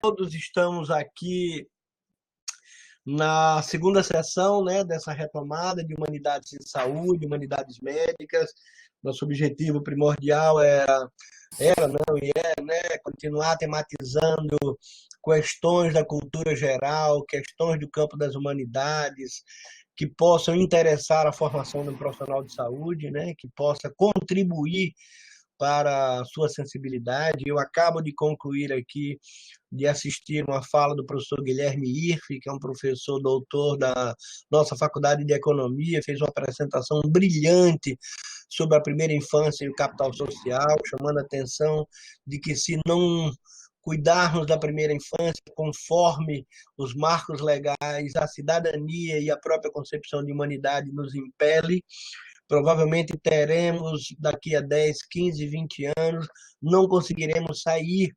Todos estamos aqui na segunda sessão, né, dessa retomada de humanidades em saúde, humanidades médicas. Nosso objetivo primordial era não e é, né, continuar tematizando questões da cultura geral, questões do campo das humanidades, que possam interessar a formação de um profissional de saúde, né, que possa contribuir para a sua sensibilidade. Eu acabo de concluir aqui de assistir uma fala do professor Guilherme Irfe, que é um professor doutor da nossa Faculdade de Economia, fez uma apresentação brilhante sobre a primeira infância e o capital social, chamando a atenção de que se não cuidarmos da primeira infância conforme os marcos legais, a cidadania e a própria concepção de humanidade nos impele, provavelmente teremos daqui a 10, 15, 20 anos, não conseguiremos sair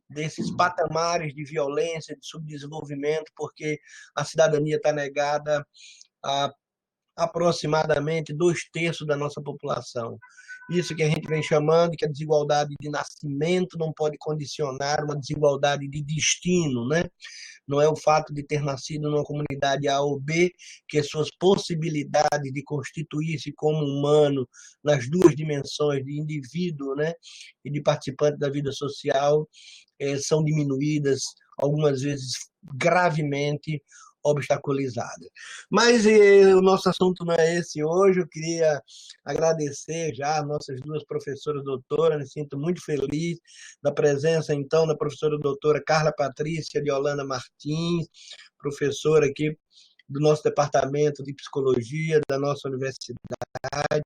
desses patamares de violência, de subdesenvolvimento, porque a cidadania está negada a aproximadamente 2/3 da nossa população. Isso que a gente vem chamando que a desigualdade de nascimento não pode condicionar uma desigualdade de destino, né? Não é o fato de ter nascido numa comunidade A ou B que as suas possibilidades de constituir-se como humano nas duas dimensões de indivíduo, né, e de participante da vida social são diminuídas, algumas vezes gravemente obstaculizadas. Mas o nosso assunto não é esse hoje. Eu queria agradecer já as nossas duas professoras doutoras, me sinto muito feliz da presença, então, da professora doutora Carla Patrícia de Holanda Martins, professora aqui do nosso departamento de psicologia da nossa universidade,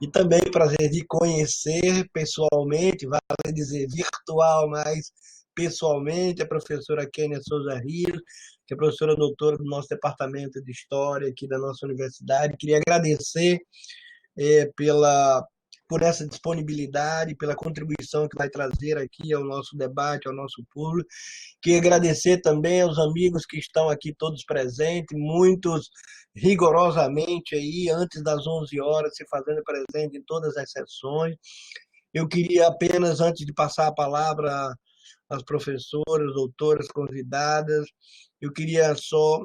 e também o prazer de conhecer pessoalmente, vale dizer virtual, mas pessoalmente, a professora Kênia Souza Rios, que é professora doutora do nosso departamento de História aqui da nossa universidade. Queria agradecer por essa disponibilidade, pela contribuição que vai trazer aqui ao nosso debate, ao nosso público. Queria agradecer também aos amigos que estão aqui todos presentes, muitos rigorosamente aí, antes das 11 horas, se fazendo presente em todas as sessões. Eu queria apenas, antes de passar a palavra às professoras, doutoras convidadas, eu queria só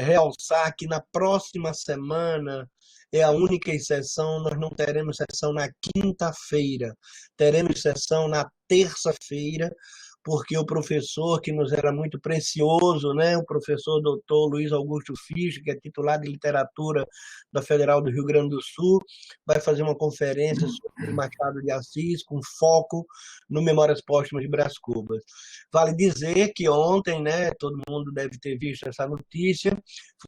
realçar que na próxima semana é a única exceção, nós não teremos sessão na quinta-feira, teremos sessão na terça-feira, porque o professor que nos era muito precioso, né, o professor doutor Luiz Augusto Fischer, que é titular de literatura da Federal do Rio Grande do Sul, vai fazer uma conferência sobre Machado de Assis, com foco no Memórias Póstumas de Brás Cubas. Vale dizer que ontem, né, todo mundo deve ter visto essa notícia,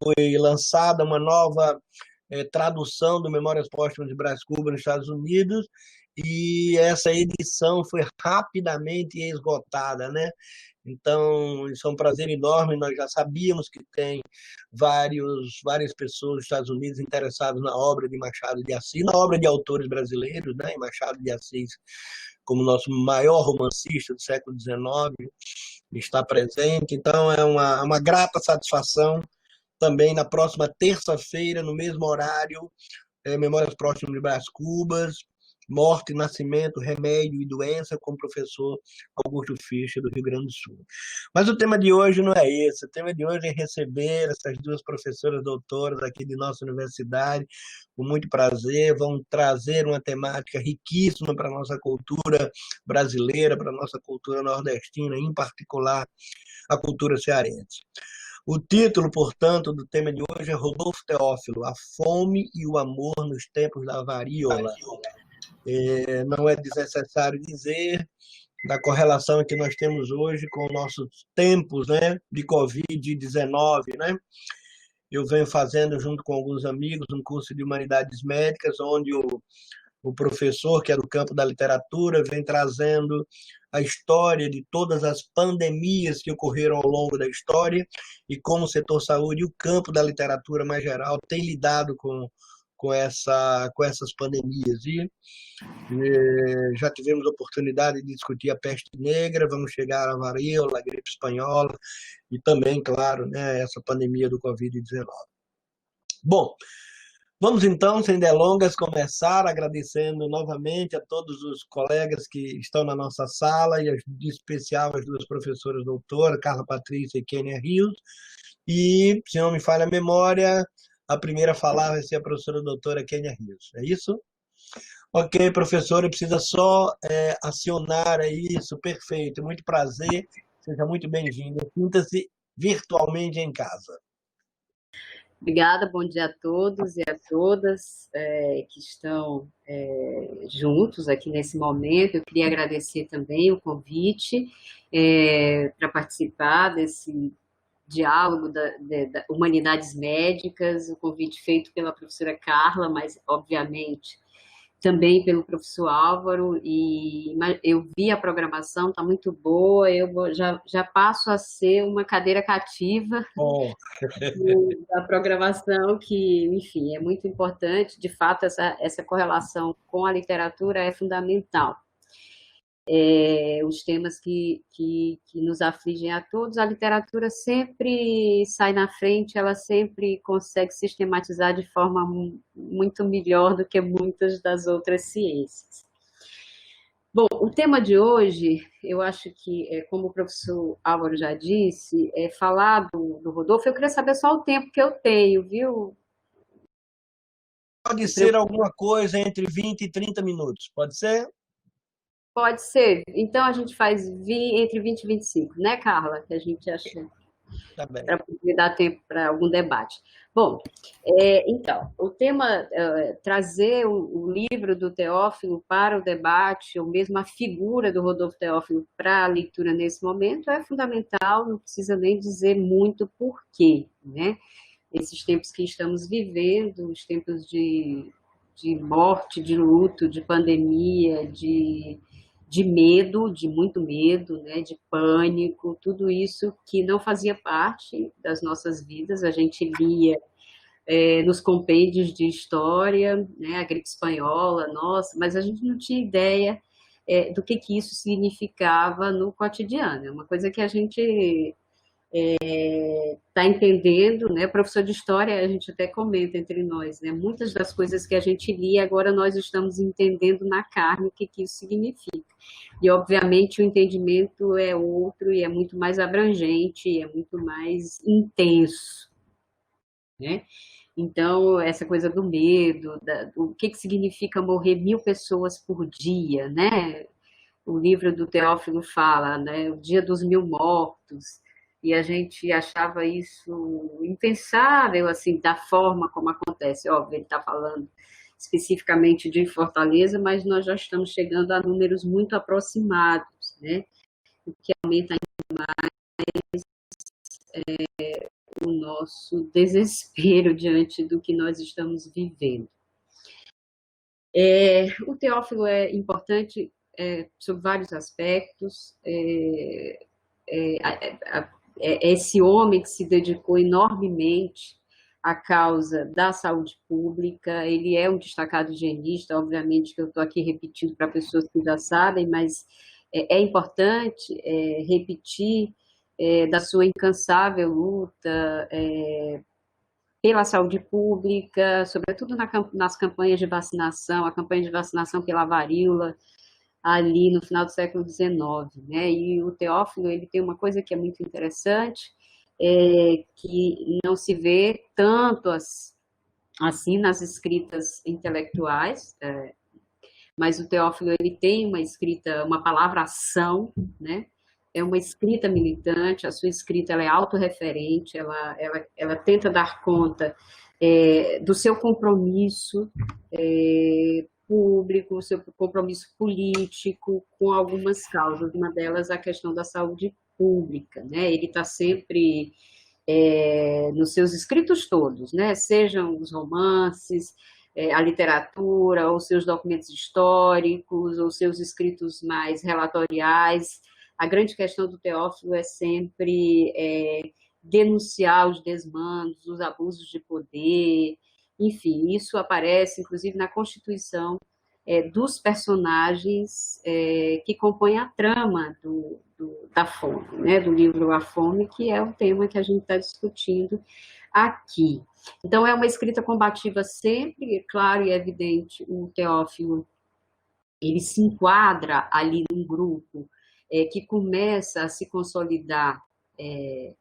foi lançada uma nova tradução do Memórias Póstumas de Brás Cubas nos Estados Unidos, e essa edição foi rapidamente esgotada, né? Então, isso é um prazer enorme. Nós já sabíamos que tem várias pessoas dos Estados Unidos interessadas na obra de Machado de Assis, na obra de autores brasileiros, né? E Machado de Assis, como nosso maior romancista do século XIX, está presente. Então, é uma grata satisfação também na próxima terça-feira, no mesmo horário, Memórias Próximas de Brás Cubas, Morte, Nascimento, Remédio e Doença, com o professor Augusto Fischer, do Rio Grande do Sul. Mas o tema de hoje não é esse. O tema de hoje é receber essas duas professoras doutoras aqui de nossa universidade, com muito prazer. Vão trazer uma temática riquíssima para a nossa cultura brasileira, para a nossa cultura nordestina, em particular a cultura cearense. O título, portanto, do tema de hoje é Rodolfo Teófilo, A Fome e o Amor nos Tempos da Varíola. Não é desnecessário dizer da correlação que nós temos hoje com nossos tempos, né, de Covid-19, né? Eu venho fazendo, junto com alguns amigos, um curso de Humanidades Médicas, onde o professor, que é do campo da literatura, vem trazendo a história de todas as pandemias que ocorreram ao longo da história e como o setor saúde e o campo da literatura mais geral tem lidado com essas pandemias. E já tivemos a oportunidade de discutir a peste negra, vamos chegar à varíola, a gripe espanhola e também, claro, né, essa pandemia do Covid-19. Bom, Vamos então, sem delongas, começar agradecendo novamente a todos os colegas que estão na nossa sala, e em especial as duas professoras doutoras, Carla Patrícia e Kênia Rios. E, se não me falha a memória, a primeira a falar vai ser a professora doutora Kênia Rios. É isso? Ok, professora, precisa só acionar isso, perfeito, muito prazer, seja muito bem-vinda, sinta-se virtualmente em casa. Obrigada, bom dia a todos e a todas que estão juntos aqui nesse momento. Eu queria agradecer também o convite para participar desse diálogo da Humanidades Médicas, o convite feito pela professora Carla, mas, obviamente, também pelo professor Álvaro, e eu vi a programação, está muito boa, já passo a ser uma cadeira cativa Oh. da programação, que, enfim, é muito importante. De fato, essa correlação com a literatura é fundamental. Os temas que nos afligem a todos, a literatura sempre sai na frente, ela sempre consegue sistematizar de forma muito melhor do que muitas das outras ciências. Bom, o tema de hoje, eu acho que, como o professor Álvaro já disse, é falar do Rodolfo. Eu queria saber só o tempo que eu tenho, viu? Pode ser alguma coisa entre 20 e 30 minutos, pode ser? Pode ser. Então, a gente faz entre 20 e 25, né, Carla? Que a gente acha Tá bem. para poder dar tempo para algum debate. Bom, então, o tema, trazer o livro do Teófilo para o debate, ou mesmo a figura do Rodolfo Teófilo para a leitura nesse momento, é fundamental, não precisa nem dizer muito por quê, né? Esses tempos que estamos vivendo, os tempos de morte, de luto, de pandemia, de medo, de muito medo, né, de pânico, tudo isso que não fazia parte das nossas vidas. A gente lia nos compêndios de história, né, a gripe espanhola, nossa, mas a gente não tinha ideia do que isso significava no cotidiano. É uma coisa que a gente está entendendo, né? Professor de história, a gente até comenta entre nós, né? Muitas das coisas que a gente lia, agora nós estamos entendendo na carne o que isso significa. E, obviamente, o entendimento é outro e é muito mais abrangente, é muito mais intenso, né? Então, essa coisa do medo, do que significa morrer 1000 pessoas por dia, né? O livro do Teófilo fala, né? O dia dos 1000 mortos, e a gente achava isso impensável, assim, da forma como acontece. Óbvio, ele está falando especificamente de Fortaleza, mas nós já estamos chegando a números muito aproximados, né? O que aumenta ainda mais o nosso desespero diante do que nós estamos vivendo. O Teófilo é importante sob vários aspectos. Esse homem que se dedicou enormemente à causa da saúde pública, ele é um destacado higienista, obviamente que eu estou aqui repetindo para pessoas que já sabem, mas é importante repetir da sua incansável luta pela saúde pública, sobretudo nas campanhas de vacinação, a campanha de vacinação pela varíola, ali no final do século XIX, né? E o Teófilo, ele tem uma coisa que é muito interessante, que não se vê tanto assim nas escritas intelectuais, mas o Teófilo, ele tem uma escrita, uma palavra ação, né? É uma escrita militante, a sua escrita ela é autorreferente, ela tenta dar conta do seu compromisso público, o seu compromisso político com algumas causas, uma delas a questão da saúde pública, né? Ele está sempre nos seus escritos todos, né? Sejam os romances, a literatura, ou seus documentos históricos, ou seus escritos mais relatoriais. A grande questão do Teófilo é sempre denunciar os desmandos, os abusos de poder, enfim, isso aparece, inclusive, na constituição dos personagens que compõem a trama da Fome, né, do livro A Fome, que é o tema que a gente está discutindo aqui. Então, é uma escrita combativa sempre, claro e evidente, o Teófilo, ele se enquadra ali num grupo que começa a se consolidar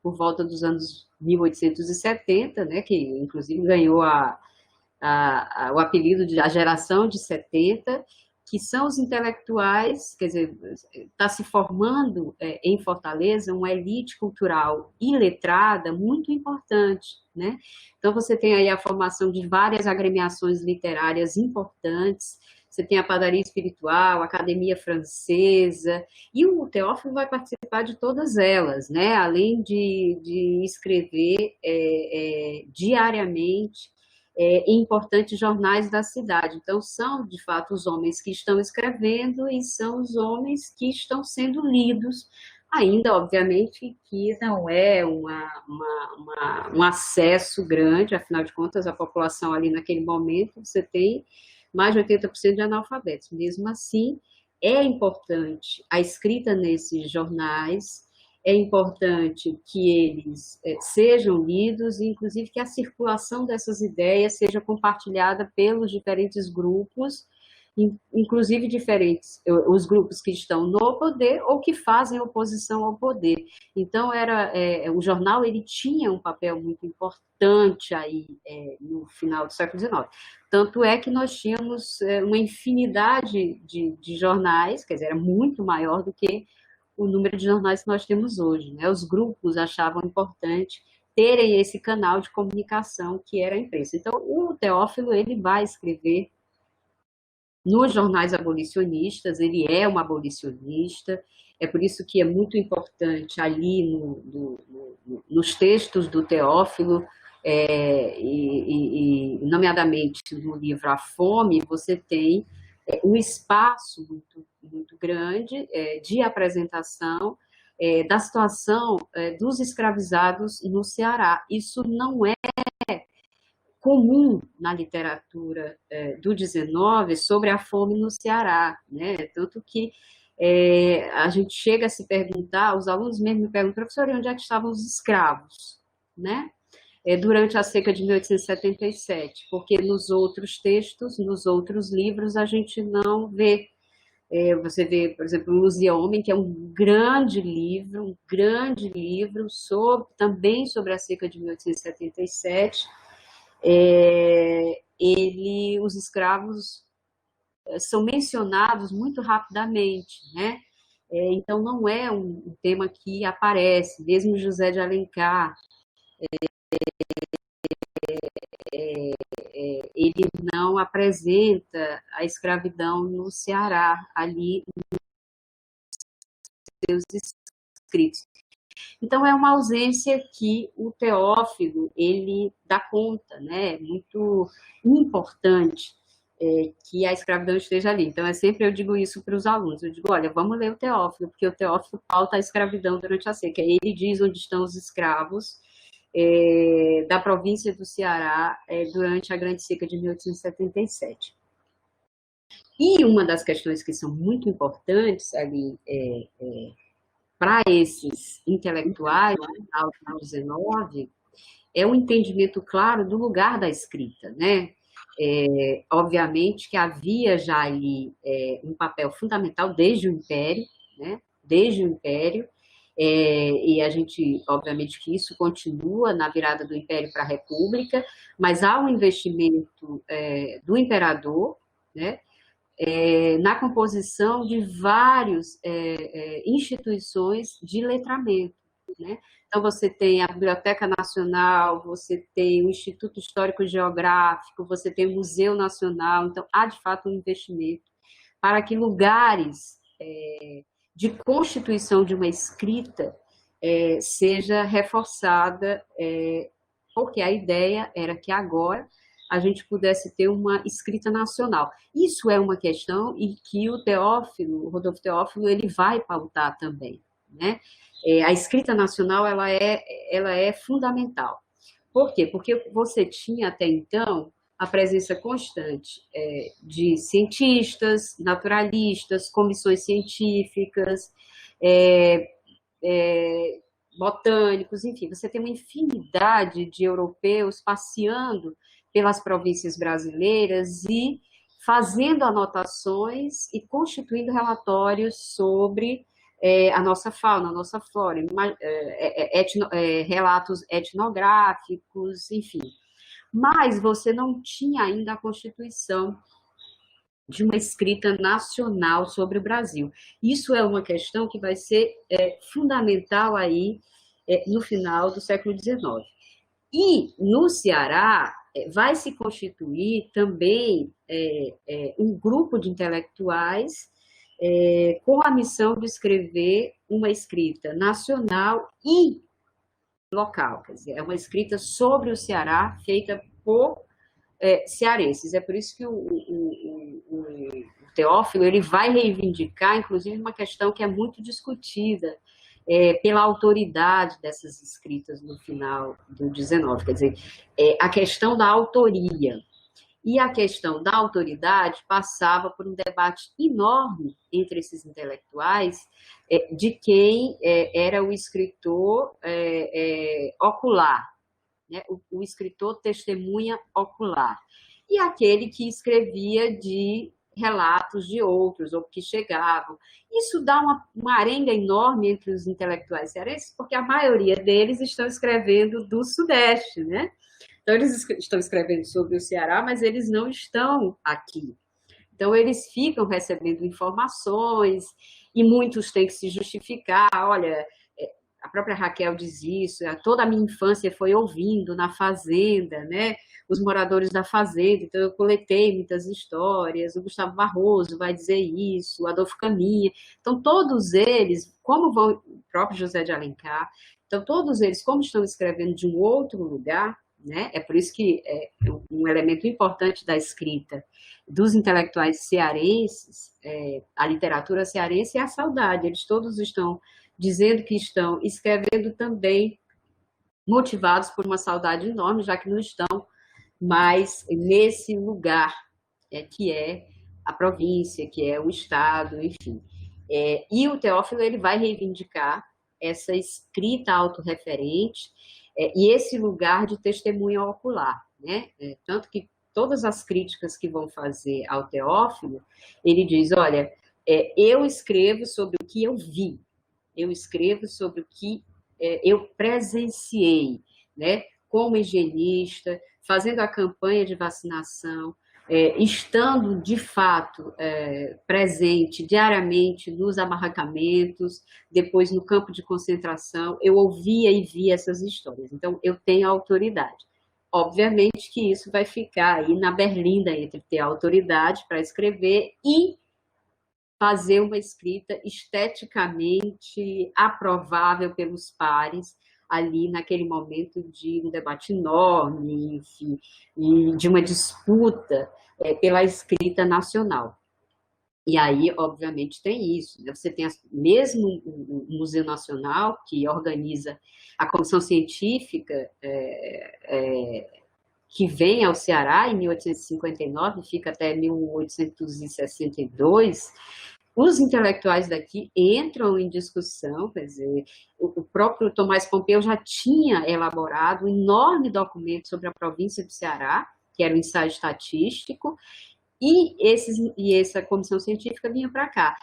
por volta dos anos 1870, né, que inclusive ganhou o apelido de a geração de 70, que são os intelectuais, quer dizer, está se formando em Fortaleza uma elite cultural e letrada muito importante, né? Então você tem aí a formação de várias agremiações literárias importantes, você tem a Padaria Espiritual, a Academia Francesa, e o Teófilo vai participar de todas elas, né? Além de escrever diariamente em importantes jornais da cidade. Então, são, de fato, os homens que estão escrevendo e são os homens que estão sendo lidos, ainda, obviamente, que não é um acesso grande, afinal de contas, a população ali naquele momento, você tem mais de 80% de analfabetos. Mesmo assim, é importante a escrita nesses jornais, é importante que eles sejam lidos e, inclusive, que a circulação dessas ideias seja compartilhada pelos diferentes grupos, inclusive diferentes, os grupos que estão no poder ou que fazem oposição ao poder. Então, o jornal ele tinha um papel muito importante aí no final do século XIX. Tanto é que nós tínhamos uma infinidade de jornais, quer dizer, era muito maior do que o número de jornais que nós temos hoje, né? Os grupos achavam importante terem esse canal de comunicação que era a imprensa. Então, o Teófilo ele vai escrever nos jornais abolicionistas, ele é um abolicionista, é por isso que é muito importante ali nos textos do Teófilo, nomeadamente no livro A Fome, você tem um espaço muito, muito grande de apresentação da situação dos escravizados no Ceará. Isso não é comum na literatura do 19 sobre a fome no Ceará, né? Tanto que a gente chega a se perguntar, os alunos mesmo me perguntam, professor, onde é que estavam os escravos, né? Durante a seca de 1877, porque nos outros textos, nos outros livros, a gente não vê. Você vê, por exemplo, Luzia Homem, que é um grande livro também sobre a seca de 1877. Os escravos são mencionados muito rapidamente, né? Então, não é um tema que aparece, mesmo José de Alencar, ele não apresenta a escravidão no Ceará, ali nos seus escritos. Então, é uma ausência que o Teófilo, ele dá conta, né? Muito importante que a escravidão esteja ali. Então, sempre eu digo isso para os alunos, eu digo, olha, vamos ler o Teófilo, porque o Teófilo pauta a escravidão durante a seca. Ele diz onde estão os escravos da província do Ceará durante a Grande Seca de 1877. E uma das questões que são muito importantes ali para esses intelectuais no final do XIX é um entendimento claro do lugar da escrita, né? Obviamente que havia já ali um papel fundamental desde o Império, né? Desde o Império, e a gente, obviamente que isso continua na virada do Império para a República, mas há um investimento do imperador, né? Na composição de várias instituições de letramento, né? Então, você tem a Biblioteca Nacional, você tem o Instituto Histórico Geográfico, você tem o Museu Nacional, então há, de fato, um investimento para que lugares de constituição de uma escrita seja reforçada, porque a ideia era que agora a gente pudesse ter uma escrita nacional. Isso é uma questão e que o Rodolfo Teófilo, ele vai pautar também, né? A escrita nacional, ela é fundamental. Por quê? Porque você tinha até então a presença constante de cientistas, naturalistas, comissões científicas, botânicos, enfim, você tem uma infinidade de europeus passeando pelas províncias brasileiras e fazendo anotações e constituindo relatórios sobre a nossa fauna, a nossa flora, relatos etnográficos, enfim. Mas você não tinha ainda a Constituição de uma escrita nacional sobre o Brasil. Isso é uma questão que vai ser fundamental aí no final do século XIX. E no Ceará vai se constituir também um grupo de intelectuais com a missão de escrever uma escrita nacional e local, quer dizer, é uma escrita sobre o Ceará feita por cearenses. É por isso que o Teófilo ele vai reivindicar, inclusive, uma questão que é muito discutida pela autoridade dessas escritas no final do XIX, quer dizer, a questão da autoria. E a questão da autoridade passava por um debate enorme entre esses intelectuais de quem era o escritor ocular, né? O escritor testemunha ocular, e aquele que escrevia de relatos de outros, ou que chegavam. Isso dá uma arenga enorme entre os intelectuais cearenses, porque a maioria deles estão escrevendo do Sudeste, né? Então, eles estão escrevendo sobre o Ceará, mas eles não estão aqui. Então, eles ficam recebendo informações e muitos têm que se justificar. Olha, a própria Raquel diz isso, toda a minha infância foi ouvindo na fazenda, né? Os moradores da fazenda, então eu coletei muitas histórias, o Gustavo Barroso vai dizer isso, o Adolfo Caminha. Então, todos eles, como vão, o próprio José de Alencar, então, todos eles, como estão escrevendo de um outro lugar, né? É por isso que um elemento importante da escrita dos intelectuais cearenses, a literatura cearense é a saudade. Eles todos estão dizendo que estão escrevendo também motivados por uma saudade enorme, já que não estão mais nesse lugar que é a província, que é o estado, enfim. E o Teófilo ele vai reivindicar essa escrita autorreferente e esse lugar de testemunha ocular, né? Tanto que todas as críticas que vão fazer ao Teófilo, ele diz, olha, eu escrevo sobre o que eu vi, eu escrevo sobre o que eu presenciei, né? Como higienista, fazendo a campanha de vacinação, estando, de fato, presente diariamente nos abarracamentos, depois no campo de concentração, eu ouvia e via essas histórias. Então, eu tenho autoridade. Obviamente que isso vai ficar aí na berlinda entre ter autoridade para escrever e fazer uma escrita esteticamente aprovável pelos pares, ali naquele momento de um debate enorme, enfim, e de uma disputa pela escrita nacional. E aí, obviamente, tem isso, né? Você tem mesmo o Museu Nacional, que organiza a comissão científica que vem ao Ceará em 1859, fica até 1862, os intelectuais daqui entram em discussão, quer dizer, o próprio Tomás Pompeu já tinha elaborado um enorme documento sobre a província do Ceará, que era um ensaio estatístico, e essa comissão científica vinha para cá.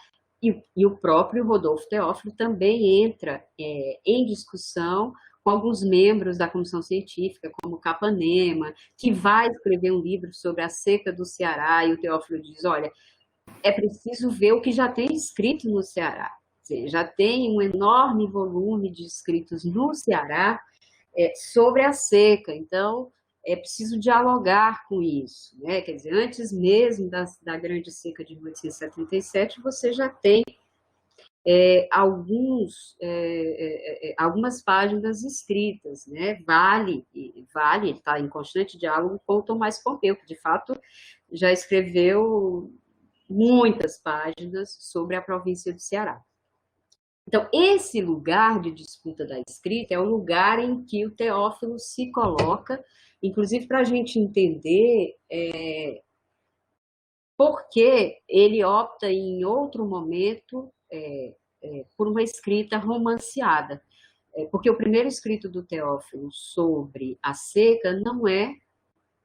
E o próprio Rodolfo Teófilo também entra em discussão com alguns membros da comissão científica, como Capanema, que vai escrever um livro sobre a seca do Ceará, e o Teófilo diz, olha, é preciso ver o que já tem escrito no Ceará. Já tem um enorme volume de escritos no Ceará sobre a seca, então é preciso dialogar com isso, né? Quer dizer, antes mesmo da grande seca de 1877, você já tem algumas páginas escritas, né? Vale, ele está em constante diálogo com o Tomás Pompeu, que de fato já escreveu muitas páginas sobre a província do Ceará. Então, esse lugar de disputa da escrita é o lugar em que o Teófilo se coloca, inclusive para a gente entender por que ele opta em outro momento por uma escrita romanceada. Porque o primeiro escrito do Teófilo sobre a seca não é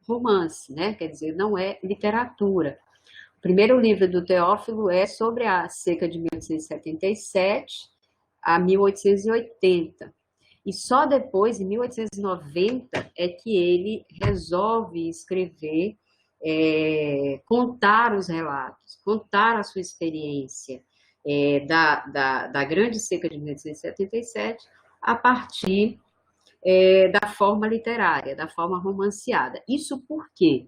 romance, né? Quer dizer, não é literatura. O primeiro livro do Teófilo é sobre a seca de 1877 a 1880. E só depois, em 1890, é que ele resolve escrever, contar os relatos, contar a sua experiência da grande seca de 1877 a partir da forma literária, da forma romanceada. Isso por quê?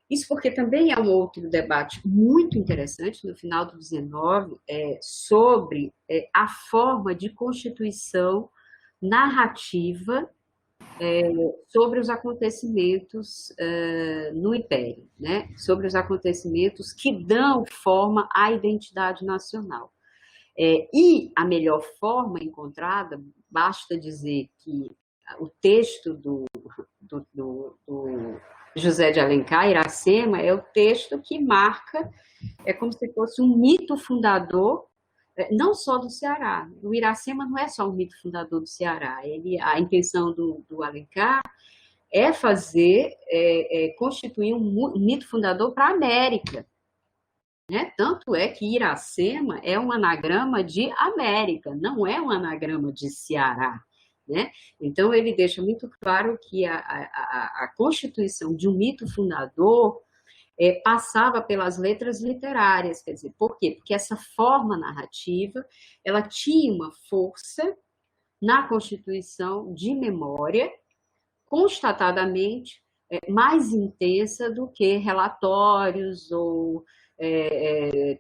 Isso porque também é um outro debate muito interessante, no final do XIX, sobre a forma de constituição narrativa sobre os acontecimentos no Império, né? Sobre os acontecimentos que dão forma à identidade nacional. E a melhor forma encontrada, basta dizer que o texto do José de Alencar, Iracema, é o texto que marca, é como se fosse um mito fundador, não só do Ceará. O Iracema não é só um mito fundador do Ceará. A intenção do Alencar é fazer, constituir um mito fundador para a América. Né? Tanto é que Iracema é um anagrama de América, não é um anagrama de Ceará. Né? Então, ele deixa muito claro que a constituição de um mito fundador passava pelas letras literárias, quer dizer, por quê? Porque essa forma narrativa, ela tinha uma força na constituição de memória, constatadamente mais intensa do que relatórios ou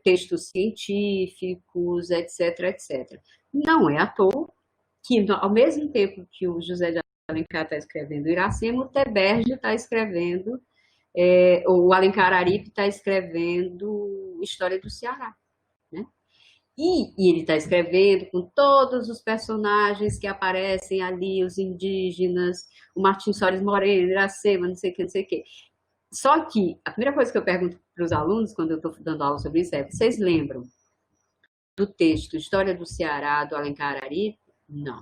textos científicos, etc, etc. Não é à toa que, ao mesmo tempo que o José de Alencar está escrevendo Iracema, o Teberge está escrevendo, o Alencar Aripe está escrevendo História do Ceará. Né? E ele está escrevendo com todos os personagens que aparecem ali, os indígenas, o Martim Soares Moreno, Iracema, não sei o que, não sei o que. Só que a primeira coisa que eu pergunto para os alunos, quando eu estou dando aula sobre isso, vocês lembram do texto História do Ceará, do Alencar Aripe? Não.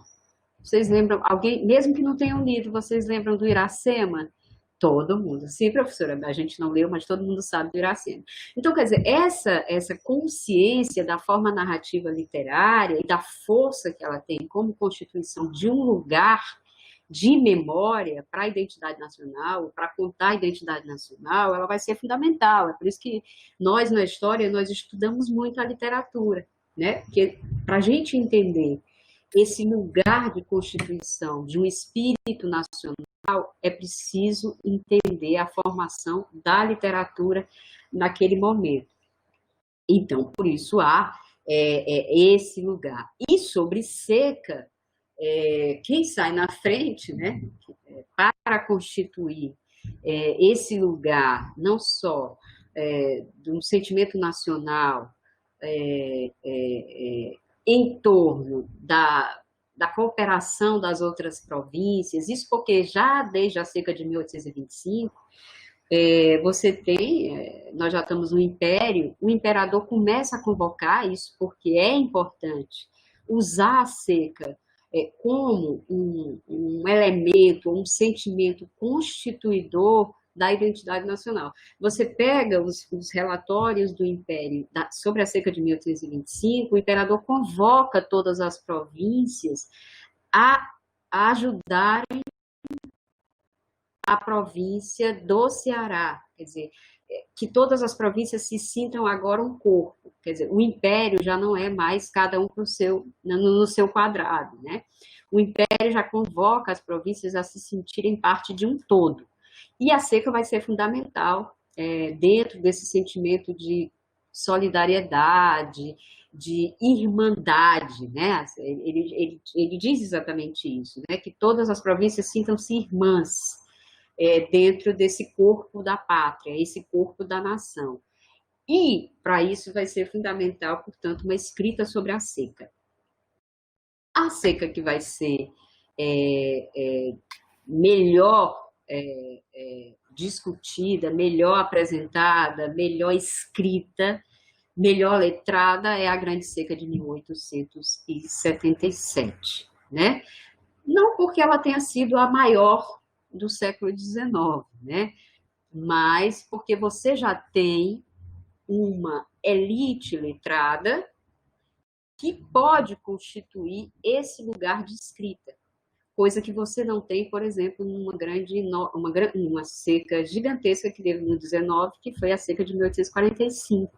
Vocês lembram, alguém, mesmo que não tenham lido, vocês lembram do Iracema? Todo mundo. Sim, professora, a gente não leu, mas todo mundo sabe do Iracema. Então, quer dizer, essa consciência da forma narrativa literária e da força que ela tem como constituição de um lugar de memória para a identidade nacional, para contar a identidade nacional, ela vai ser fundamental. É por isso que nós, na história, nós estudamos muito a literatura, né? Porque para a gente entender esse lugar de constituição de um espírito nacional, é preciso entender a formação da literatura naquele momento. Então, por isso há esse lugar. E sobre seca, quem sai na frente, né, para constituir esse lugar, não só de um sentimento nacional em torno da cooperação das outras províncias, isso porque já desde a seca de 1825, você tem, nós já estamos no Império, o imperador começa a convocar isso porque é importante usar a seca como um elemento, um sentimento constituidor da identidade nacional. Você pega os relatórios do Império sobre a seca de 1825, o imperador convoca todas as províncias a ajudarem a província do Ceará, quer dizer, que todas as províncias se sintam agora um corpo, quer dizer, o império já não é mais cada um no seu quadrado, né? O império já convoca as províncias a se sentirem parte de um todo. E a seca vai ser fundamental dentro desse sentimento de solidariedade, de irmandade, né? Ele diz exatamente isso, né? Que todas as províncias sintam-se irmãs dentro desse corpo da pátria, esse corpo da nação. E, para isso, vai ser fundamental, portanto, uma escrita sobre a seca. A seca que vai ser melhor discutida, melhor apresentada, melhor escrita, melhor letrada é a Grande Seca de 1877, né? Não porque ela tenha sido a maior do século XIX, né? Mas porque você já tem uma elite letrada que pode constituir esse lugar de escrita, coisa que você não tem, por exemplo, uma seca gigantesca que teve no 19, que foi a seca de 1845,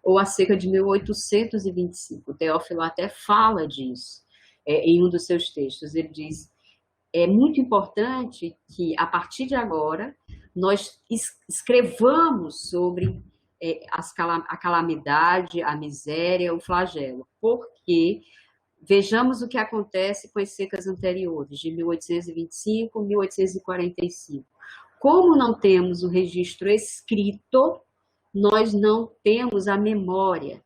ou a seca de 1825. O Teófilo até fala disso em um dos seus textos. Ele diz: é muito importante que, a partir de agora, nós escrevamos sobre a calamidade, a miséria, o flagelo, porque vejamos o que acontece com as secas anteriores, de 1825, 1845. Como não temos o registro escrito, nós não temos a memória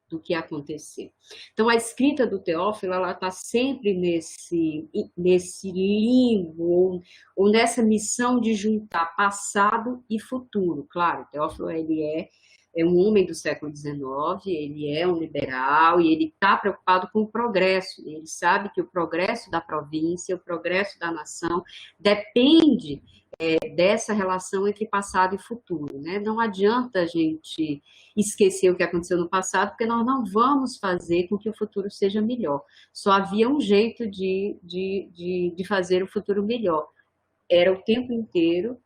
do que aconteceu. Então, a escrita do Teófilo, ela está sempre nesse limbo, ou nessa missão de juntar passado e futuro. Claro, o Teófilo, ele é um homem do século XIX, ele é um liberal e ele está preocupado com o progresso. Ele sabe que o progresso da província, o progresso da nação, depende dessa relação entre passado e futuro, né? Não adianta a gente esquecer o que aconteceu no passado, porque nós não vamos fazer com que o futuro seja melhor. Só havia um jeito de fazer o futuro melhor. Era o tempo inteiro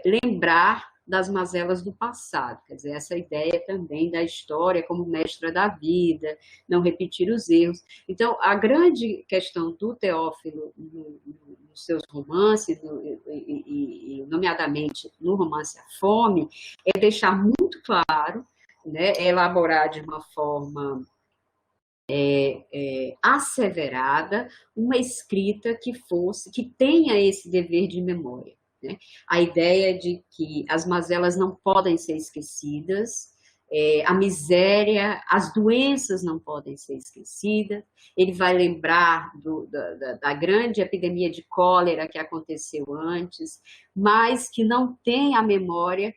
lembrar das mazelas do passado, quer dizer, essa ideia também da história como mestra da vida, não repetir os erros. Então, a grande questão do Teófilo nos seus romances, e nomeadamente no romance A Fome, é deixar muito claro, né, elaborar de uma forma asseverada uma escrita que tenha esse dever de memória. Né? A ideia de que as mazelas não podem ser esquecidas, a miséria, as doenças não podem ser esquecidas. Ele vai lembrar da grande epidemia de cólera que aconteceu antes, mas que não tem a memória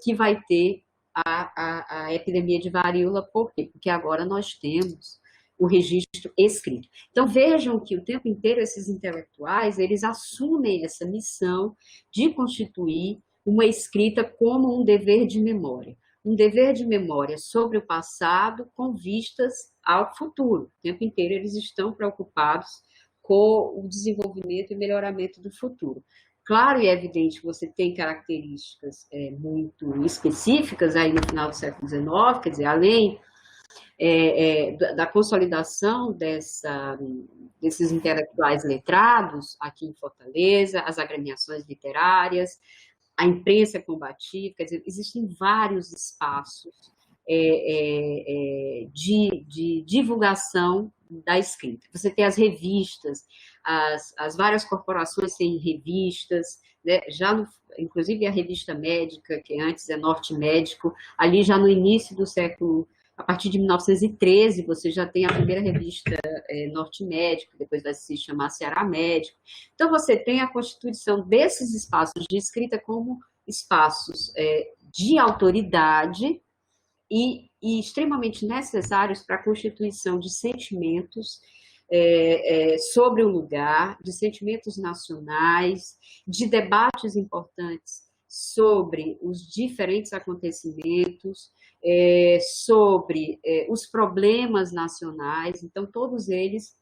que vai ter a epidemia de varíola. Por quê? Porque agora nós temos o registro escrito. Então, vejam que o tempo inteiro esses intelectuais, eles assumem essa missão de constituir uma escrita como um dever de memória. Um dever de memória sobre o passado com vistas ao futuro. O tempo inteiro eles estão preocupados com o desenvolvimento e melhoramento do futuro. Claro e evidente que você tem características muito específicas aí no final do século XIX, quer dizer, além da consolidação desses intelectuais letrados aqui em Fortaleza, as agremiações literárias, a imprensa combativa, quer dizer, existem vários espaços de divulgação da escrita. Você tem as revistas, as várias corporações têm revistas, né? Inclusive a revista médica, que antes é Norte Médico, ali já no início do século, a partir de 1913, você já tem a primeira revista Norte Médico, depois vai se chamar Ceará Médico. Então, você tem a constituição desses espaços de escrita como espaços de autoridade e extremamente necessários para a constituição de sentimentos sobre o lugar, de sentimentos nacionais, de debates importantes sobre os diferentes acontecimentos, sobre os problemas nacionais. Então, todos eles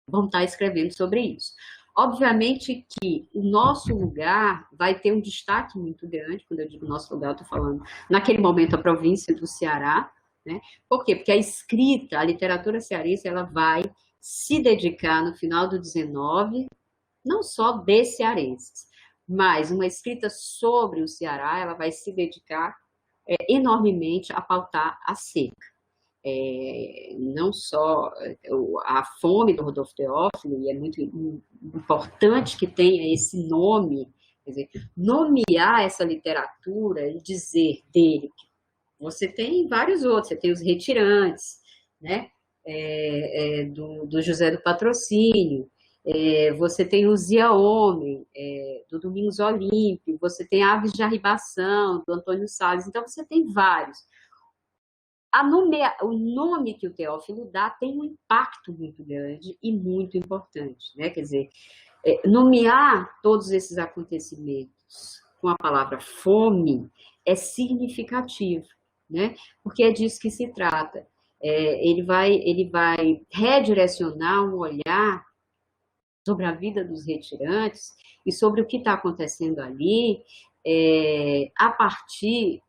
vão estar escrevendo sobre isso. Obviamente que o nosso lugar vai ter um destaque muito grande. Quando eu digo nosso lugar, eu estou falando, naquele momento, a província do Ceará. Né? Por quê? Porque a escrita, a literatura cearense, ela vai se dedicar, no final do 19, não só de cearenses, mas uma escrita sobre o Ceará, ela vai se dedicar enormemente a pautar a seca. Não só a fome do Rodolfo Teófilo, e é muito importante que tenha esse nome, quer dizer, nomear essa literatura e dizer dele. Você tem vários outros, você tem os Retirantes, né? Do José do Patrocínio, você tem o Zia Homem, do Domingos Olímpio, você tem Aves de Arribação, do Antônio Salles, então você tem vários. o nome que o Teófilo dá tem um impacto muito grande e muito importante, né? Quer dizer, nomear todos esses acontecimentos com a palavra fome é significativo, né? Porque é disso que se trata. Ele vai redirecionar um olhar sobre a vida dos retirantes e sobre o que está acontecendo ali, a partir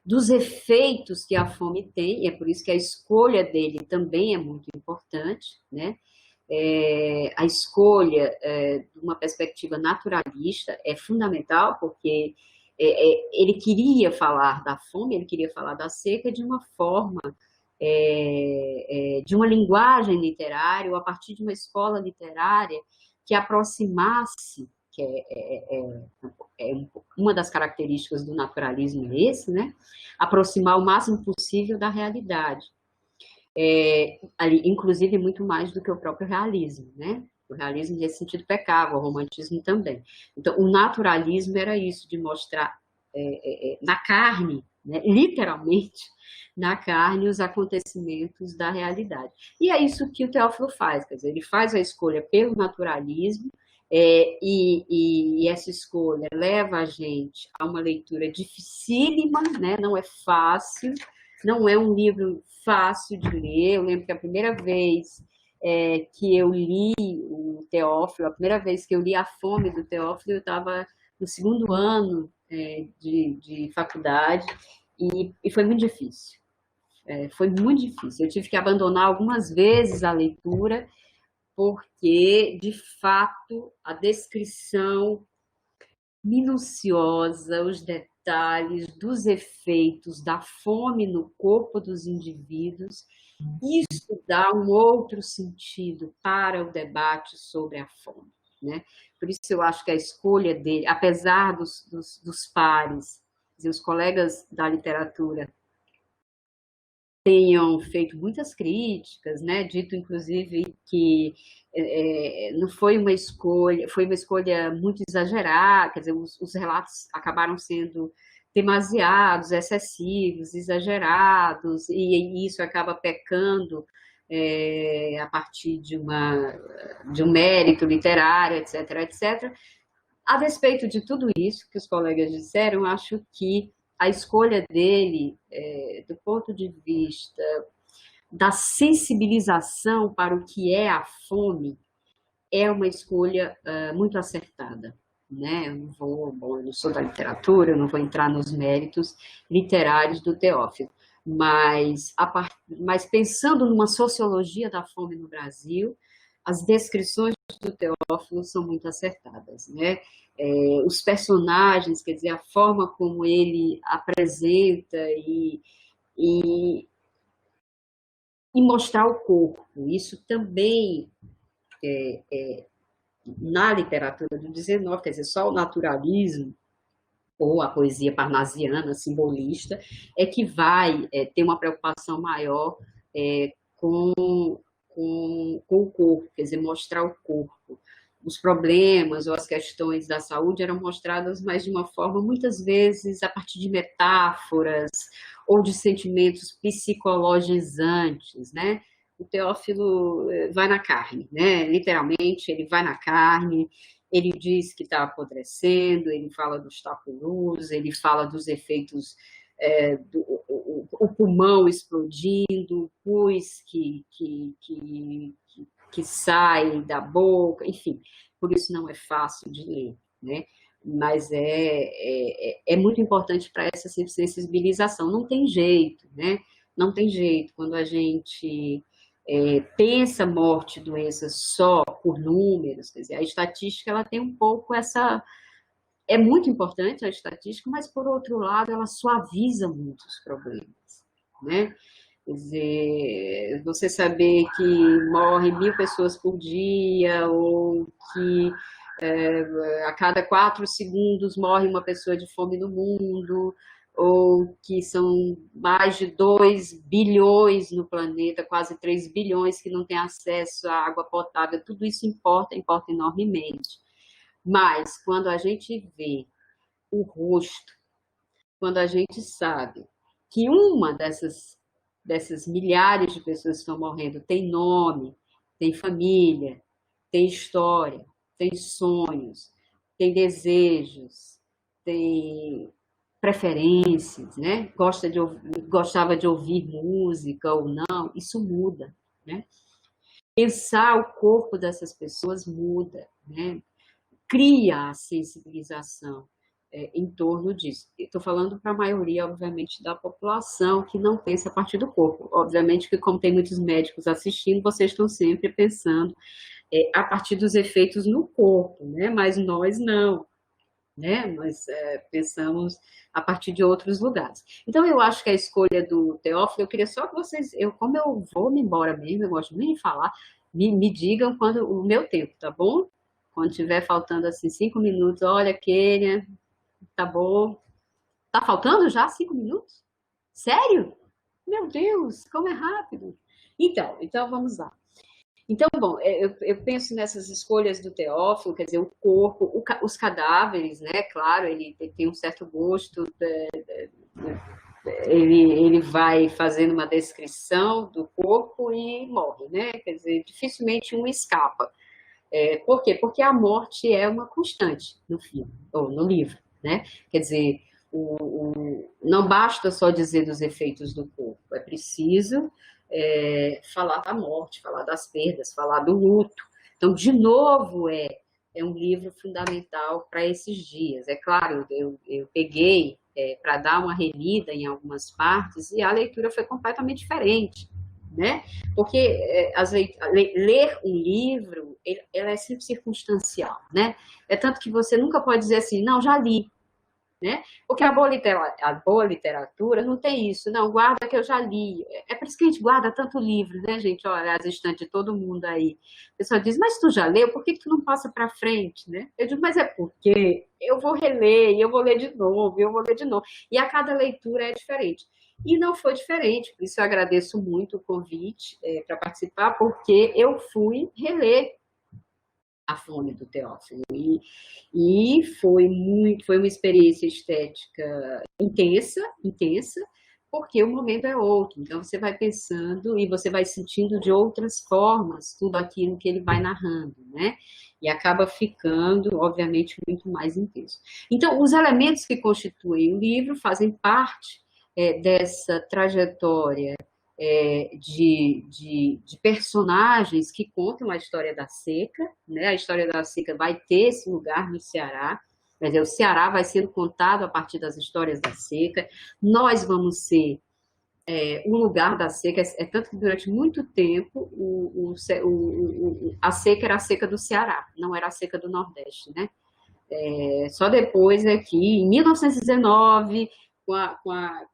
dos efeitos que a fome tem, e é por isso que a escolha dele também é muito importante, né? A escolha de uma perspectiva naturalista é fundamental, porque ele queria falar da fome, ele queria falar da seca de uma forma, de uma linguagem literária, ou a partir de uma escola literária que aproximasse, que uma das características do naturalismo é esse, né? Aproximar o máximo possível da realidade. Inclusive muito mais do que o próprio realismo, né? O realismo nesse sentido pecava, o romantismo também. Então, o naturalismo era isso, de mostrar na carne, né? Literalmente, na carne, os acontecimentos da realidade. E é isso que o Teófilo faz, quer dizer, ele faz a escolha pelo naturalismo, e essa escolha leva a gente a uma leitura dificílima, né? Não é fácil, não é um livro fácil de ler. Eu lembro que a primeira vez que eu li o Teófilo, a primeira vez que eu li A Fome do Teófilo, eu estava no segundo ano de faculdade e foi muito difícil. Foi muito difícil. Eu tive que abandonar algumas vezes a leitura, porque, de fato, a descrição minuciosa, os detalhes dos efeitos da fome no corpo dos indivíduos, isso dá um outro sentido para o debate sobre a fome, né? Por isso eu acho que a escolha dele, apesar dos pares, os colegas da literatura tenham feito muitas críticas, né? Dito inclusive que não foi uma escolha, foi uma escolha muito exagerada, quer dizer, os relatos acabaram sendo demasiados, excessivos, exagerados, e isso acaba pecando a partir de um mérito literário, etc, etc. A despeito de tudo isso que os colegas disseram, acho que a escolha dele, do ponto de vista da sensibilização para o que é a fome, é uma escolha muito acertada. Né? Eu não sou da literatura, eu não vou entrar nos méritos literários do Teófilo, mas pensando numa sociologia da fome no Brasil, as descrições do Teófilo são muito acertadas, né? Os personagens, quer dizer, a forma como ele apresenta e mostrar o corpo. Isso também, na literatura do XIX, quer dizer, só o naturalismo ou a poesia parnasiana, simbolista, é que vai ter uma preocupação maior com o corpo, quer dizer, mostrar o corpo. Os problemas ou as questões da saúde eram mostradas, mas de uma forma, muitas vezes, a partir de metáforas ou de sentimentos psicologizantes, né? O Teófilo vai na carne, né? Literalmente, ele vai na carne, ele diz que está apodrecendo, ele fala dos tapuros, ele fala dos efeitos o pulmão explodindo, o pus que sai da boca, enfim, por isso não é fácil de ler, né? Mas é muito importante para essa sensibilização. Não tem jeito, né? Não tem jeito. Quando a gente pensa morte e doença só por números, quer dizer, a estatística ela tem um pouco essa... É muito importante a estatística, mas, por outro lado, ela suaviza muitos problemas, né? Quer dizer, você saber que morrem 1.000 pessoas por dia, ou que a cada 4 segundos morre uma pessoa de fome no mundo, ou que são mais de 2 bilhões no planeta, quase 3 bilhões que não têm acesso à água potável, tudo isso importa enormemente. Mas, quando a gente vê o rosto, quando a gente sabe que uma dessas milhares de pessoas que estão morrendo tem nome, tem família, tem história, tem sonhos, tem desejos, tem preferências, né? Gostava de ouvir música ou não, isso muda, né? Pensar o corpo dessas pessoas muda, né? Cria a sensibilização em torno disso. Estou falando para a maioria, obviamente, da população que não pensa a partir do corpo. Obviamente que, como tem muitos médicos assistindo, vocês estão sempre pensando a partir dos efeitos no corpo, né? Mas nós não, né? Nós pensamos a partir de outros lugares. Então, eu acho que a escolha do Teófilo, eu queria só que vocês, como eu vou me embora mesmo, eu gosto nem de falar, me digam quando o meu tempo, tá bom? Quando tiver faltando assim 5 minutos, olha, Kênia, tá bom. Tá faltando já 5 minutos? Sério? Meu Deus, como é rápido. Então vamos lá. Então, bom, eu penso nessas escolhas do Teófilo, quer dizer, o corpo, os cadáveres, né? Claro, ele tem um certo gosto, ele vai fazendo uma descrição do corpo e morre, né? Quer dizer, dificilmente um escapa. Por quê? Porque a morte é uma constante no filme, ou no livro, né? Quer dizer, não basta só dizer dos efeitos do corpo, é preciso falar da morte, falar das perdas, falar do luto. Então, de novo, é um livro fundamental para esses dias. É claro, eu peguei para dar uma relida em algumas partes e a leitura foi completamente diferente, né? Porque ler um livro, ela é sempre circunstancial, né? É tanto que você nunca pode dizer assim, não, já li, né? Porque a boa literatura não tem isso, não, guarda que eu já li. É por isso que a gente guarda tanto livro, né, gente? Olha, as estantes de todo mundo aí. A pessoa diz, mas tu já leu? Por que tu não passa para frente, né? Eu digo, mas é porque eu vou reler, eu vou ler de novo, eu vou ler de novo. E a cada leitura é diferente. E não foi diferente, por isso eu agradeço muito o convite para participar, porque eu fui reler A Fome do Teófilo. E foi uma experiência estética intensa, porque o momento é outro. Então você vai pensando e você vai sentindo de outras formas tudo aquilo que ele vai narrando, né? E acaba ficando, obviamente, muito mais intenso. Então, os elementos que constituem o livro fazem parte dessa trajetória de personagens que contam a história da seca, né? A história da seca vai ter esse lugar no Ceará, quer dizer, o Ceará vai sendo contado a partir das histórias da seca, nós vamos ser o lugar da seca, tanto que durante muito tempo a seca era a seca do Ceará, não era a seca do Nordeste, né? Só depois aqui, em 1919, com a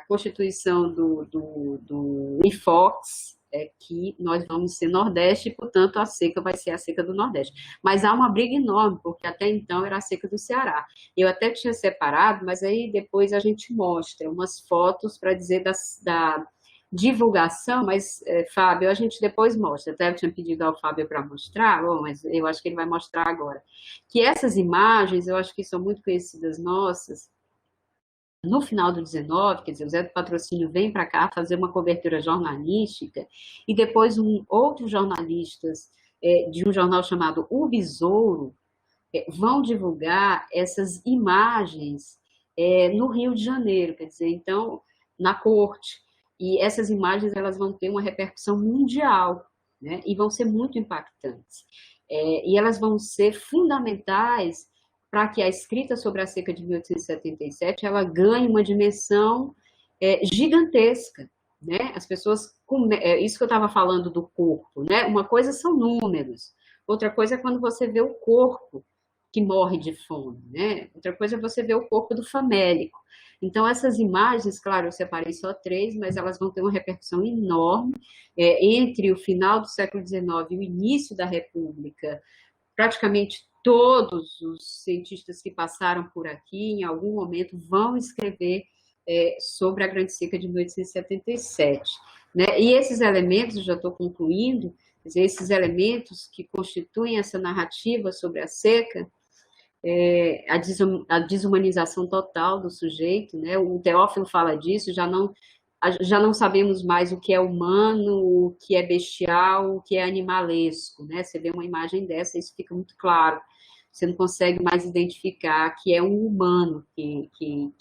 constituição do IFOX, que nós vamos ser Nordeste e, portanto, a seca vai ser a seca do Nordeste. Mas há uma briga enorme, porque até então era a seca do Ceará. Eu até tinha separado, mas aí depois a gente mostra umas fotos para dizer da divulgação, mas, Fábio, a gente depois mostra. Até eu tinha pedido ao Fábio para mostrar, mas eu acho que ele vai mostrar agora. Que essas imagens, eu acho que são muito conhecidas nossas. No final do 19, quer dizer, o Zé do Patrocínio vem para cá fazer uma cobertura jornalística e depois outros jornalistas de um jornal chamado O Besouro vão divulgar essas imagens no Rio de Janeiro, quer dizer, então, na corte. E essas imagens elas vão ter uma repercussão mundial, né? E vão ser muito impactantes. E elas vão ser fundamentais para que a escrita sobre a seca de 1877 ela ganhe uma dimensão gigantesca, né? As pessoas, isso que eu estava falando do corpo, né? Uma coisa são números, outra coisa é quando você vê o corpo que morre de fome, né? Outra coisa é você ver o corpo do famélico. Então, essas imagens, claro, eu separei só 3, mas elas vão ter uma repercussão enorme entre o final do século XIX e o início da República. Praticamente todos os cientistas que passaram por aqui, em algum momento, vão escrever sobre a Grande Seca de 1877. Né? E esses elementos, já estou concluindo, quer dizer, esses elementos que constituem essa narrativa sobre a seca, a desumanização total do sujeito, né? O Teófilo fala disso, já não sabemos mais o que é humano, o que é bestial, o que é animalesco, né? Você vê uma imagem dessa, isso fica muito claro. Você não consegue mais identificar que é um humano que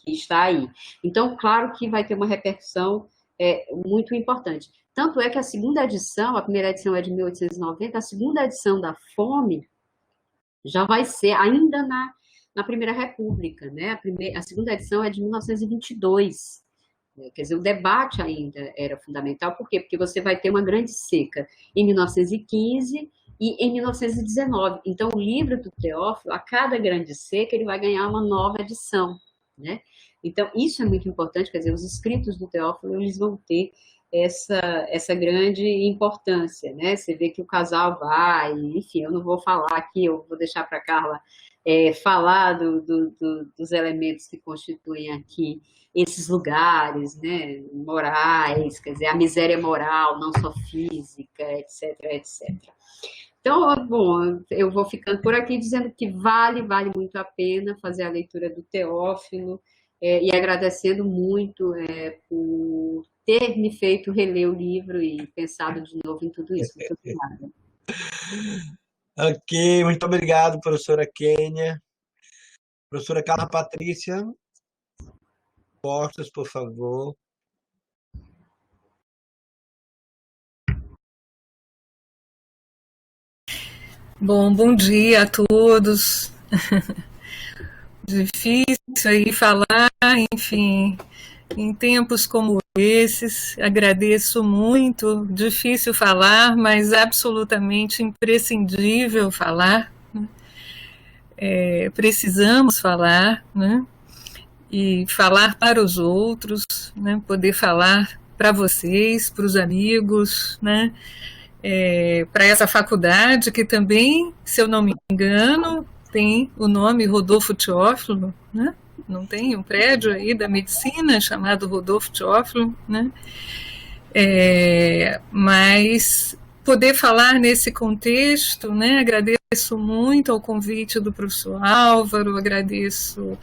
está aí. Então, claro que vai ter uma repercussão muito importante. Tanto é que a segunda edição, a primeira edição é de 1890, a segunda edição da Fome já vai ser ainda na Primeira República, né? A segunda edição é de 1922. Quer dizer, o debate ainda era fundamental. Por quê? Porque você vai ter uma grande seca em 1915 e em 1919. Então, o livro do Teófilo, a cada grande seca, ele vai ganhar uma nova edição, né? Então, isso é muito importante, quer dizer, os escritos do Teófilo, eles vão ter essa grande importância, né? Você vê que o casal vai, enfim, eu não vou falar aqui, eu vou deixar para a Carla falar dos elementos que constituem aqui esses lugares, né, morais, quer dizer, a miséria moral, não só física, etc, etc. Então, bom, eu vou ficando por aqui dizendo que vale muito a pena fazer a leitura do Teófilo, e agradecendo muito por ter me feito reler o livro e pensado de novo em tudo isso. Muito obrigada. Ok, muito obrigado, professora Kênia. Professora Carla Patrícia, postos, por favor. Bom dia a todos. Difícil aí falar, enfim, em tempos como esses, agradeço muito, difícil falar, mas absolutamente imprescindível falar, né? Precisamos falar, né? E falar para os outros, né? Poder falar para vocês, para os amigos, né? Para essa faculdade que também, se eu não me engano, tem o nome Rodolfo Teófilo, né? Não tem um prédio aí da medicina chamado Rodolfo Teófilo, né? Mas poder falar nesse contexto, né? Agradeço muito ao convite do professor Álvaro, agradeço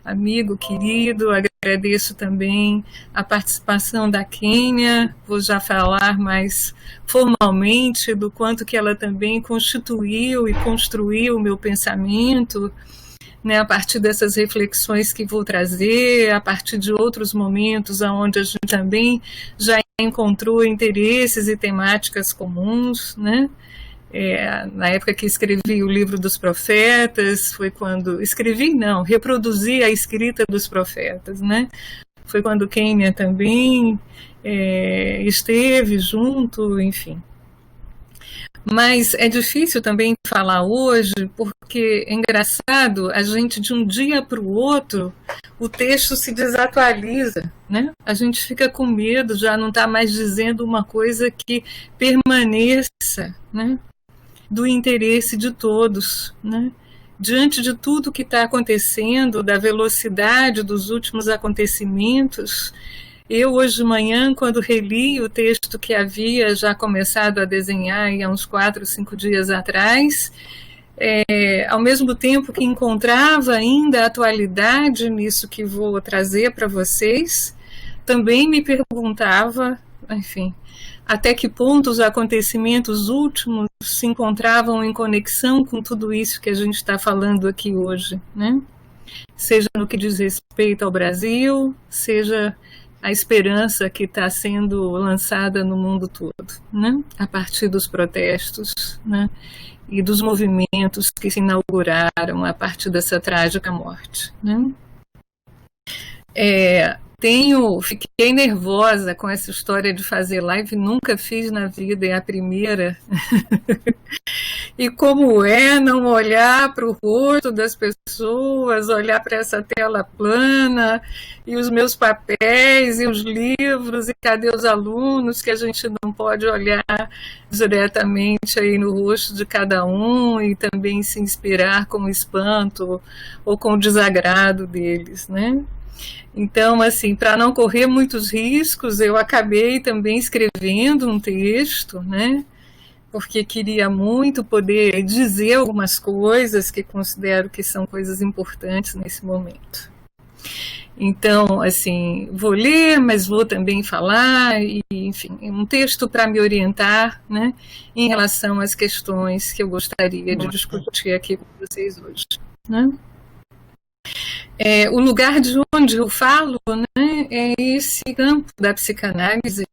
amigo querido, agradeço também a participação da Kênia, vou já falar mais formalmente do quanto que ela também constituiu e construiu o meu pensamento, né, a partir dessas reflexões que vou trazer, a partir de outros momentos onde a gente também já encontrou interesses e temáticas comuns, né? Na época que escrevi o livro dos profetas, foi quando reproduzi a escrita dos profetas, né? Foi quando Kênia também esteve junto, enfim. Mas é difícil também falar hoje, porque é engraçado, a gente de um dia para o outro, o texto se desatualiza, né? A gente fica com medo, já não está mais dizendo uma coisa que permaneça, né? Do interesse de todos, né? Diante de tudo que está acontecendo, da velocidade dos últimos acontecimentos, eu hoje de manhã, quando reli o texto que havia já começado a desenhar há uns 4, 5 dias atrás, ao mesmo tempo que encontrava ainda a atualidade nisso que vou trazer para vocês, também me perguntava, enfim, até que ponto os acontecimentos últimos se encontravam em conexão com tudo isso que a gente está falando aqui hoje, né? Seja no que diz respeito ao Brasil, seja a esperança que está sendo lançada no mundo todo, né? A partir dos protestos, né? E dos movimentos que se inauguraram a partir dessa trágica morte, né? Fiquei nervosa com essa história de fazer live, nunca fiz na vida, é a primeira. E como não olhar para o rosto das pessoas, olhar para essa tela plana, e os meus papéis, e os livros, e cadê os alunos, que a gente não pode olhar diretamente aí no rosto de cada um, e também se inspirar com o espanto ou com o desagrado deles, né? Então, assim, para não correr muitos riscos, eu acabei também escrevendo um texto, né, porque queria muito poder dizer algumas coisas que considero que são coisas importantes nesse momento. Então, assim, vou ler, mas vou também falar, e, enfim, um texto para me orientar, né, em relação às questões que eu gostaria de discutir aqui com vocês hoje, né? O lugar de onde eu falo, né, é esse campo da psicanálise,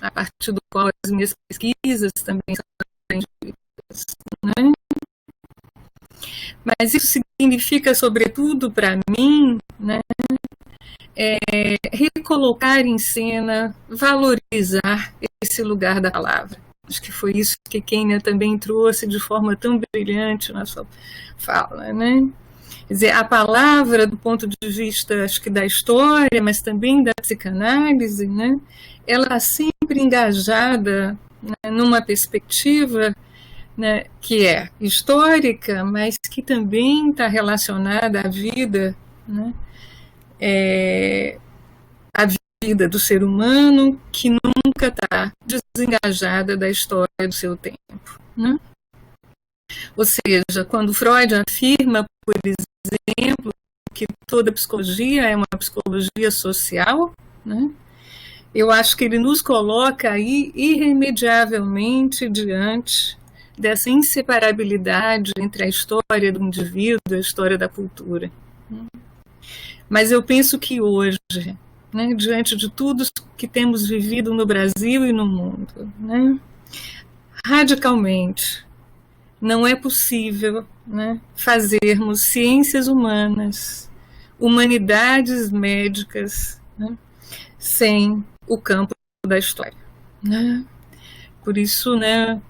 a partir do qual as minhas pesquisas também são aprendidas, né? Mas isso significa, sobretudo para mim, né, recolocar em cena, valorizar esse lugar da palavra. Acho que foi isso que Kênia também trouxe de forma tão brilhante na sua fala, né? Quer dizer, a palavra, do ponto de vista, acho que da história, mas também da psicanálise, né, ela está sempre engajada, né, numa perspectiva, né, que é histórica, mas que também está relacionada à vida, né, a vida do ser humano, que nunca está desengajada da história do seu tempo, né? Ou seja, quando Freud afirma, por exemplo, que toda psicologia é uma psicologia social, né, eu acho que ele nos coloca aí irremediavelmente diante dessa inseparabilidade entre a história do indivíduo e a história da cultura. Mas eu penso que hoje, né, diante de tudo que temos vivido no Brasil e no mundo, né, radicalmente, não é possível, né, fazermos ciências humanas, humanidades médicas, né, sem o campo da história, né? Por isso, né,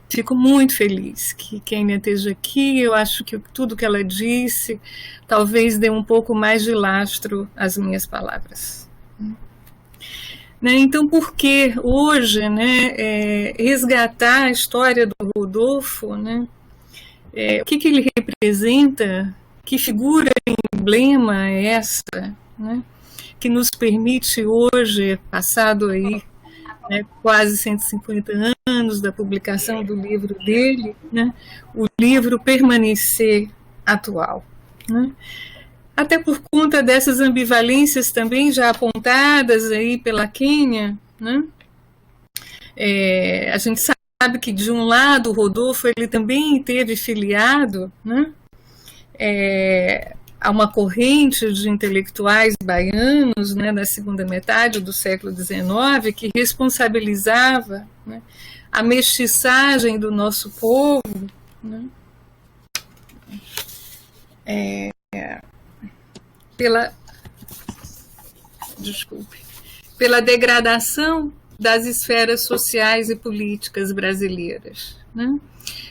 fico muito feliz que Kênia esteja aqui. Eu acho que tudo que ela disse talvez dê um pouco mais de lastro às minhas palavras. Né? Então, por que hoje, né, resgatar a história do Rodolfo, né? O que ele representa, que figura, emblema é essa, né, que nos permite hoje, passado aí, né, quase 150 anos da publicação do livro dele, né, o livro permanecer atual, né? Até por conta dessas ambivalências também já apontadas aí pela Kênia, né? A gente sabe que, de um lado, o Rodolfo ele também teve filiado, né, a uma corrente de intelectuais baianos, né, da segunda metade do século XIX, que responsabilizava, né, a mestiçagem do nosso povo, né, pela degradação das esferas sociais e políticas brasileiras, né?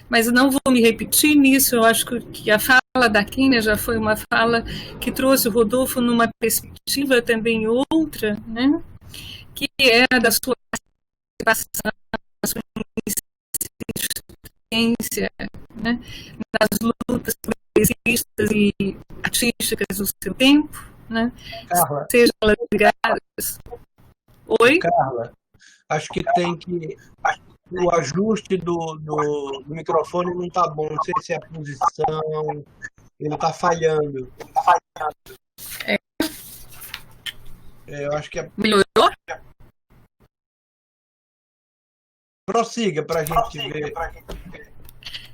Mas não vou me repetir nisso. Eu acho que a fala da Kênia já foi uma fala que trouxe o Rodolfo numa perspectiva também outra, né? Que é da sua participação, da sua insistência, né, nas lutas progressistas e artísticas do seu tempo, né? Carla, Seja elas ligadas. Oi? Carla, acho que tem que... O ajuste do microfone não está bom. Não sei se é a posição. Ele está falhando. Eu acho que é... Melhorou? Prossiga para a gente ver.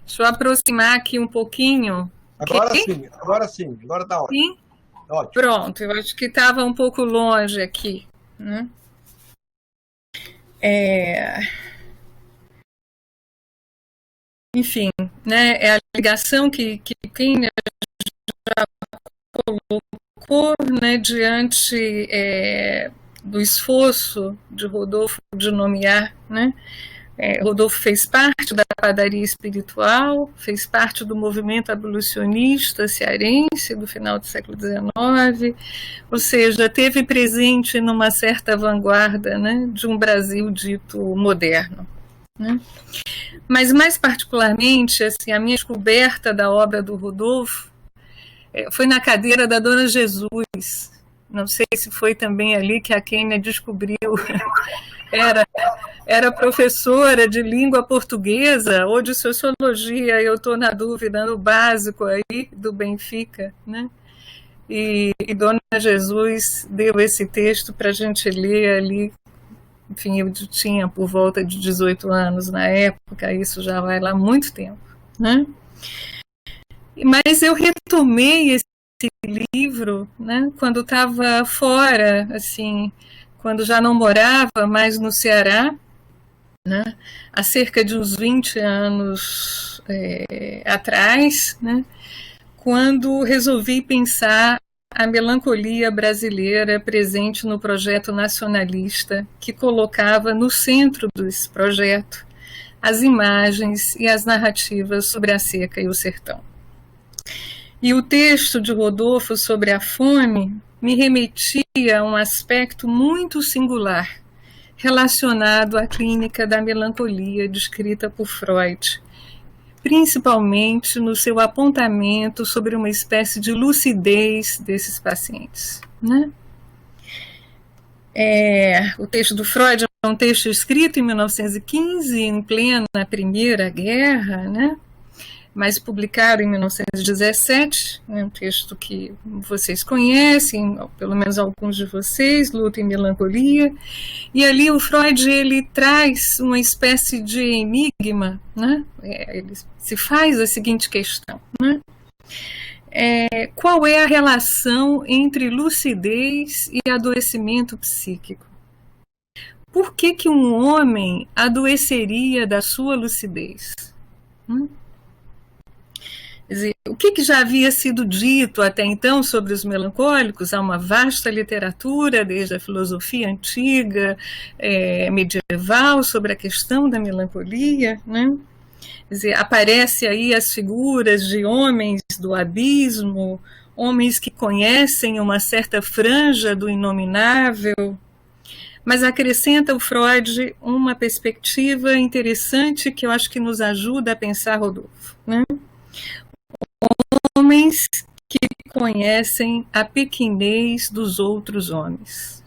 Deixa eu aproximar aqui um pouquinho. Agora sim, agora sim. Agora está ótimo. Sim? Ótimo. Pronto, eu acho que estava um pouco longe aqui, né? Enfim, né, é a ligação que quem já colocou, né, diante do esforço de Rodolfo de nomear, né? Rodolfo fez parte da padaria espiritual, fez parte do movimento abolicionista cearense do final do século XIX, ou seja, teve presente numa certa vanguarda, né, de um Brasil dito moderno, né? Mas, mais particularmente, assim, a minha descoberta da obra do Rodolfo foi na cadeira da Dona Jesus. Não sei se foi também ali que a Kênia descobriu era professora de língua portuguesa ou de sociologia, eu estou na dúvida, no básico aí do Benfica, né? E Dona Jesus deu esse texto para a gente ler ali. Enfim, eu tinha por volta de 18 anos na época, isso já vai lá muito tempo, né? Mas eu retomei esse livro, né, quando estava fora, assim, quando já não morava mais no Ceará, né, há cerca de uns 20 anos atrás, né, quando resolvi pensar a melancolia brasileira presente no projeto nacionalista, que colocava no centro desse projeto as imagens e as narrativas sobre a seca e o sertão. E o texto de Rodolfo sobre a fome me remetia a um aspecto muito singular, relacionado à clínica da melancolia descrita por Freud, principalmente no seu apontamento sobre uma espécie de lucidez desses pacientes, né? O texto do Freud é um texto escrito em 1915, em plena Primeira Guerra, né? Mas publicado em 1917, um texto que vocês conhecem, pelo menos alguns de vocês, Luta e Melancolia, e ali o Freud ele traz uma espécie de enigma, né? Ele se faz a seguinte questão, né? Qual é a relação entre lucidez e adoecimento psíquico? Por que um homem adoeceria da sua lucidez? Quer dizer, o que já havia sido dito até então sobre os melancólicos? Há uma vasta literatura, desde a filosofia antiga, medieval, sobre a questão da melancolia, né? Quer dizer, aparece aí as figuras de homens do abismo, homens que conhecem uma certa franja do inominável, mas acrescenta o Freud uma perspectiva interessante que eu acho que nos ajuda a pensar Rodolfo, né? Homens que conhecem a pequenez dos outros homens,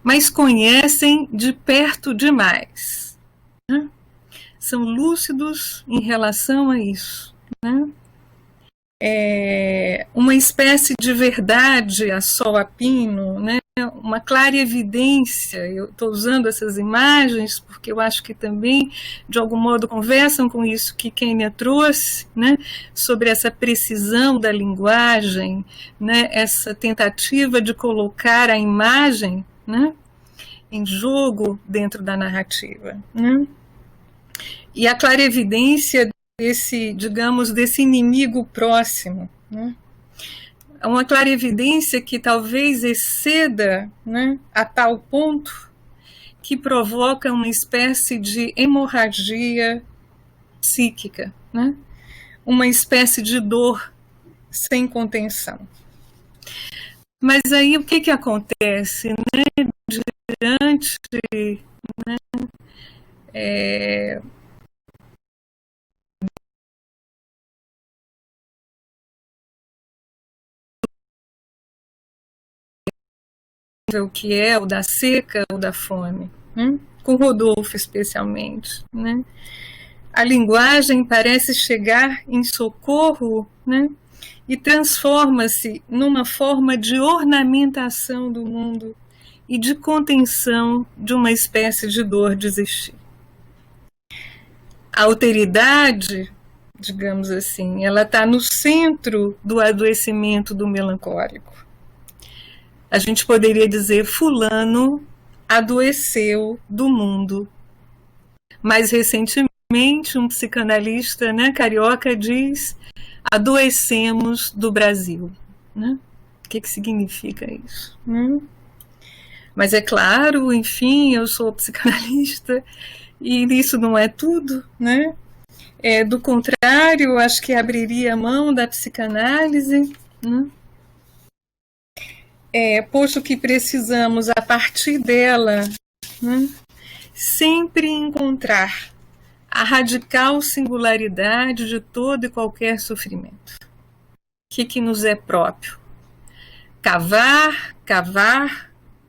mas conhecem de perto demais, né? São lúcidos em relação a isso, né? Uma espécie de verdade a sol a pino, né? Uma clara evidência. Eu estou usando essas imagens porque eu acho que também, de algum modo, conversam com isso que Kênia trouxe, né? Sobre essa precisão da linguagem, né? Essa tentativa de colocar a imagem, né? Em jogo dentro da narrativa, né? E a clara evidência desse, digamos, desse inimigo próximo, né? Uma clara evidência que talvez exceda, né, a tal ponto que provoca uma espécie de hemorragia psíquica, né? Uma espécie de dor sem contenção. Mas aí o que acontece, né? Diante, né, o que é o da seca ou da fome, né? Com Rodolfo especialmente, né? A linguagem parece chegar em socorro, né? E transforma-se numa forma de ornamentação do mundo e de contenção de uma espécie de dor de existir. A alteridade, digamos assim, ela está no centro do adoecimento do melancólico. A gente poderia dizer, fulano adoeceu do mundo. Mais recentemente, um psicanalista, né, carioca diz, adoecemos do Brasil. Né? O que significa isso? Mas é claro, enfim, eu sou psicanalista e isso não é tudo, né? Do contrário, acho que abriria a mão da psicanálise, né? Posto que precisamos, a partir dela, né, sempre encontrar a radical singularidade de todo e qualquer sofrimento. O que nos é próprio? Cavar,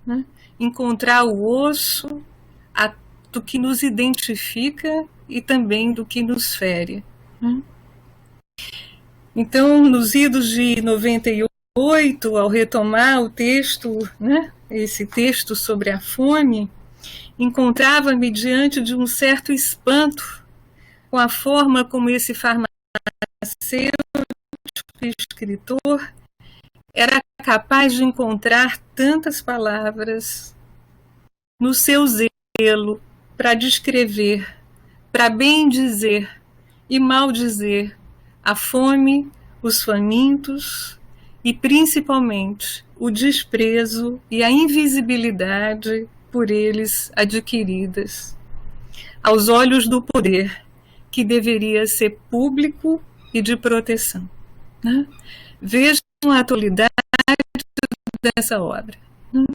né, encontrar o osso, do que nos identifica e também do que nos fere. Então, nos idos de 98, ao retomar o texto, né, esse texto sobre a fome, encontrava-me diante de um certo espanto com a forma como esse farmacêutico e escritor era capaz de encontrar tantas palavras no seu zelo para descrever, para bem dizer e mal dizer a fome, os famintos e, principalmente, o desprezo e a invisibilidade por eles adquiridas, aos olhos do poder, que deveria ser público e de proteção. Né? Vejam a atualidade dessa obra. Né?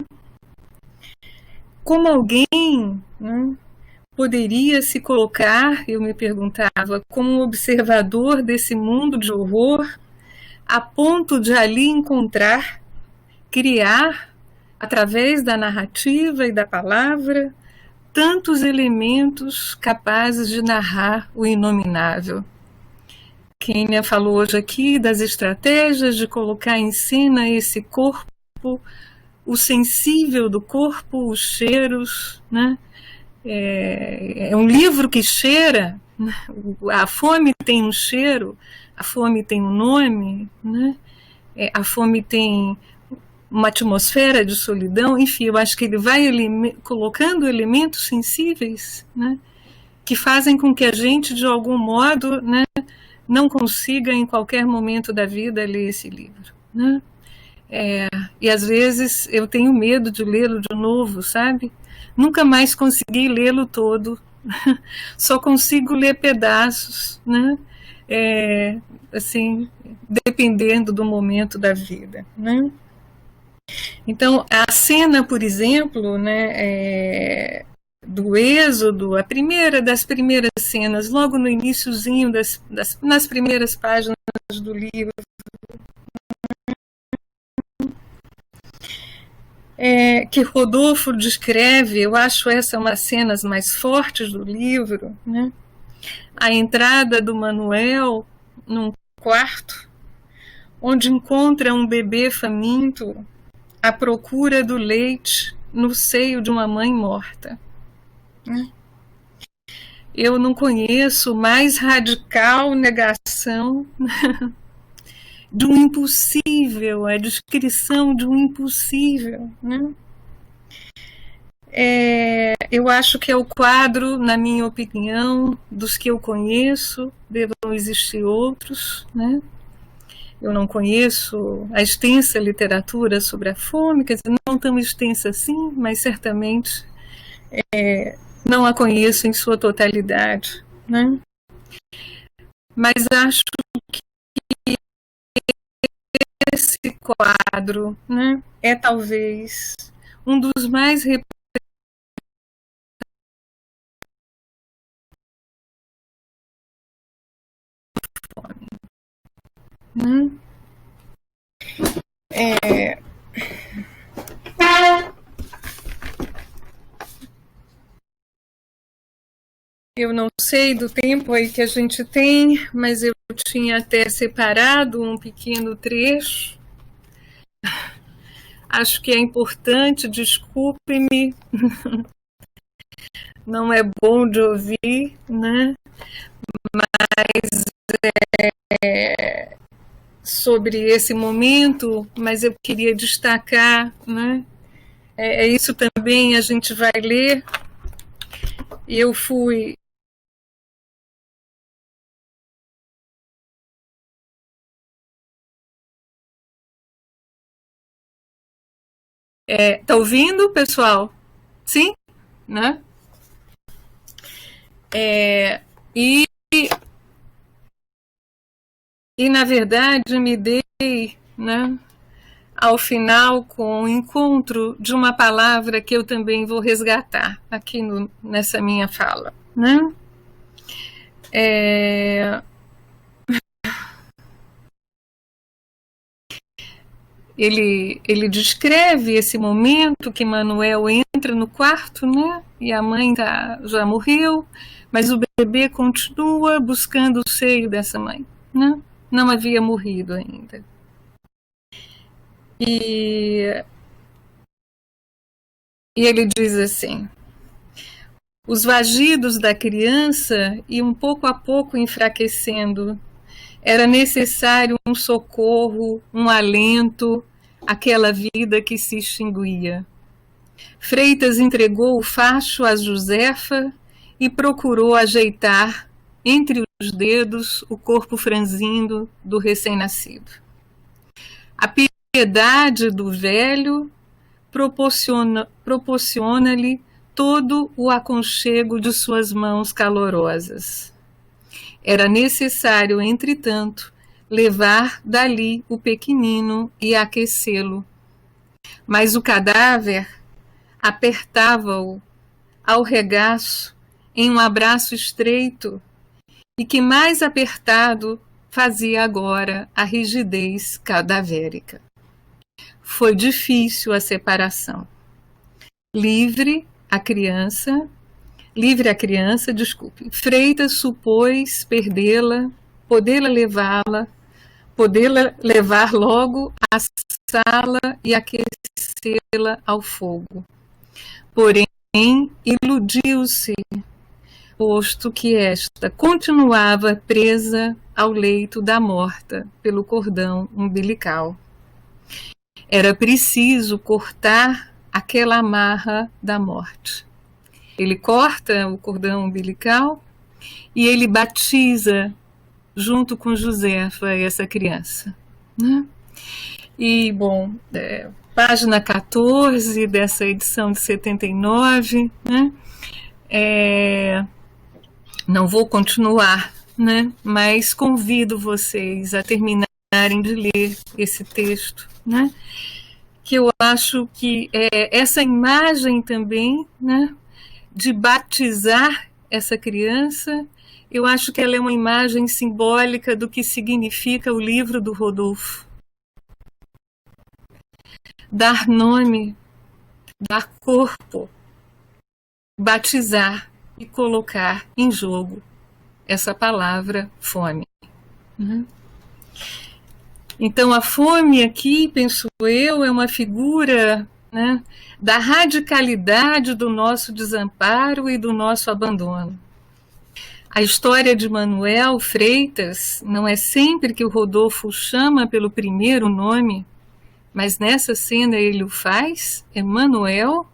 Como alguém, né, poderia se colocar, eu me perguntava, como um observador desse mundo de horror, a ponto de ali encontrar, criar, através da narrativa e da palavra, tantos elementos capazes de narrar o inominável. Kênia falou hoje aqui das estratégias de colocar em cena esse corpo, o sensível do corpo, os cheiros, né? É um livro que cheira, né? A fome tem um cheiro, a fome tem um nome, né? A fome tem uma atmosfera de solidão, enfim, eu acho que ele vai colocando elementos sensíveis, né? Que fazem com que a gente, de algum modo, né, não consiga, em qualquer momento da vida, ler esse livro. Né? E às vezes eu tenho medo de lê-lo de novo, sabe? Nunca mais consegui lê-lo todo, só consigo ler pedaços, né? Assim, dependendo do momento da vida, né? Então, a cena, por exemplo, né, do Êxodo, a primeira das primeiras cenas, logo no iniciozinho, nas primeiras páginas do livro, que Rodolfo descreve, eu acho essa uma das cenas mais fortes do livro, né? A entrada do Manuel num quarto, onde encontra um bebê faminto à procura do leite no seio de uma mãe morta. Eu não conheço mais radical negação de um impossível, a descrição de um impossível. Né? Eu acho que é o quadro, na minha opinião, dos que eu conheço, devam existir outros, né? Eu não conheço a extensa literatura sobre a fome, quer dizer, não tão extensa assim, mas certamente não a conheço em sua totalidade, né? Mas acho que esse quadro, né, é talvez um dos mais eu não sei do tempo aí que a gente tem, mas eu tinha até separado um pequeno trecho. Acho que é importante, desculpe-me, não é bom de ouvir, né? Mas sobre esse momento, mas eu queria destacar, né? Isso também a gente vai ler. Eu fui tá ouvindo, pessoal? Sim? Né? E na verdade me dei, né, ao final com o encontro de uma palavra que eu também vou resgatar aqui nessa minha fala, né? ele descreve esse momento que Manuel entra no quarto, né? E a mãe já morreu, mas o bebê continua buscando o seio dessa mãe, né? Não havia morrido ainda. E ele diz assim: os vagidos da criança iam pouco a pouco enfraquecendo. Era necessário um socorro, um alento, àquela vida que se extinguia. Freitas entregou o facho a Josefa e procurou ajeitar entre os dedos o corpo franzindo do recém-nascido. A piedade do velho proporciona-lhe todo o aconchego de suas mãos calorosas. Era necessário, entretanto, levar dali o pequenino e aquecê-lo. Mas o cadáver apertava-o ao regaço em um abraço estreito e que mais apertado fazia agora a rigidez cadavérica. Foi difícil a separação. Livre a criança, Freitas supôs podê-la levar logo à sala e aquecê-la ao fogo. Porém, iludiu-se, posto que esta continuava presa ao leito da morta pelo cordão umbilical. Era preciso cortar aquela amarra da morte. Ele corta o cordão umbilical e ele batiza junto com Josefa essa criança, né? E, bom, página 14 dessa edição de 79, né? Não vou continuar, né? Mas convido vocês a terminarem de ler esse texto, né? Que eu acho que essa imagem também, né? De batizar essa criança, eu acho que ela é uma imagem simbólica do que significa o livro do Rodolfo. Dar nome, dar corpo, batizar e colocar em jogo essa palavra fome. Então a fome aqui, penso eu, é uma figura, né, da radicalidade do nosso desamparo e do nosso abandono. A história de Manuel Freitas não é sempre que o Rodolfo chama pelo primeiro nome, mas nessa cena ele o faz, Manuel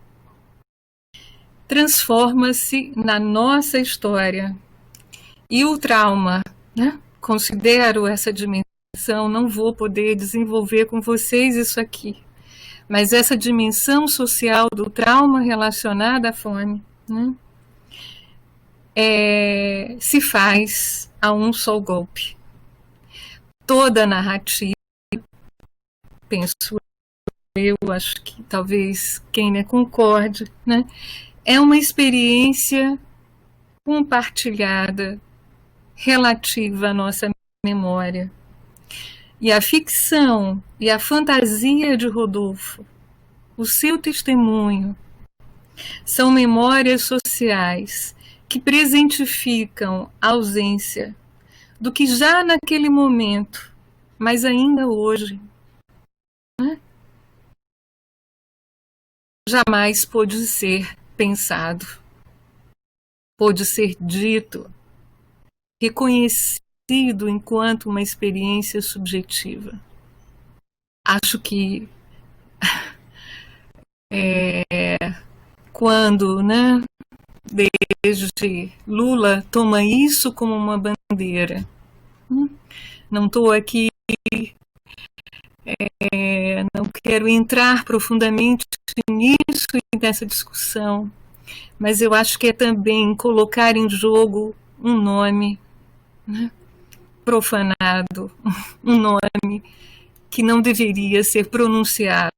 transforma-se na nossa história. E o trauma, né? Considero essa dimensão, não vou poder desenvolver com vocês isso aqui, mas essa dimensão social do trauma relacionada à fome, né? Se faz a um só golpe. Toda a narrativa, penso eu, acho que talvez quem concorde, né? É uma experiência compartilhada, relativa à nossa memória. E a ficção e a fantasia de Rodolfo, o seu testemunho, são memórias sociais que presentificam a ausência do que já naquele momento, mas ainda hoje, né, jamais pôde ser pensado, pôde ser dito, reconhecido enquanto uma experiência subjetiva. Acho que quando, né, desde Lula toma isso como uma bandeira, não estou aqui, não quero entrar profundamente nisso e nessa discussão, mas eu acho que é também colocar em jogo um nome, né, profanado, um nome que não deveria ser pronunciado.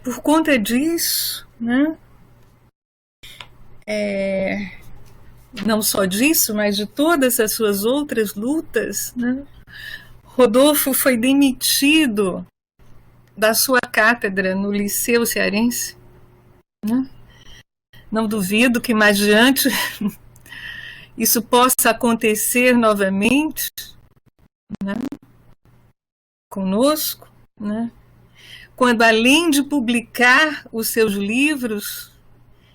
Por conta disso, né, não só disso, mas de todas as suas outras lutas, né, Rodolfo foi demitido da sua cátedra no Liceu Cearense, né? Não duvido que mais adiante isso possa acontecer novamente, né, conosco, né, quando, além de publicar os seus livros,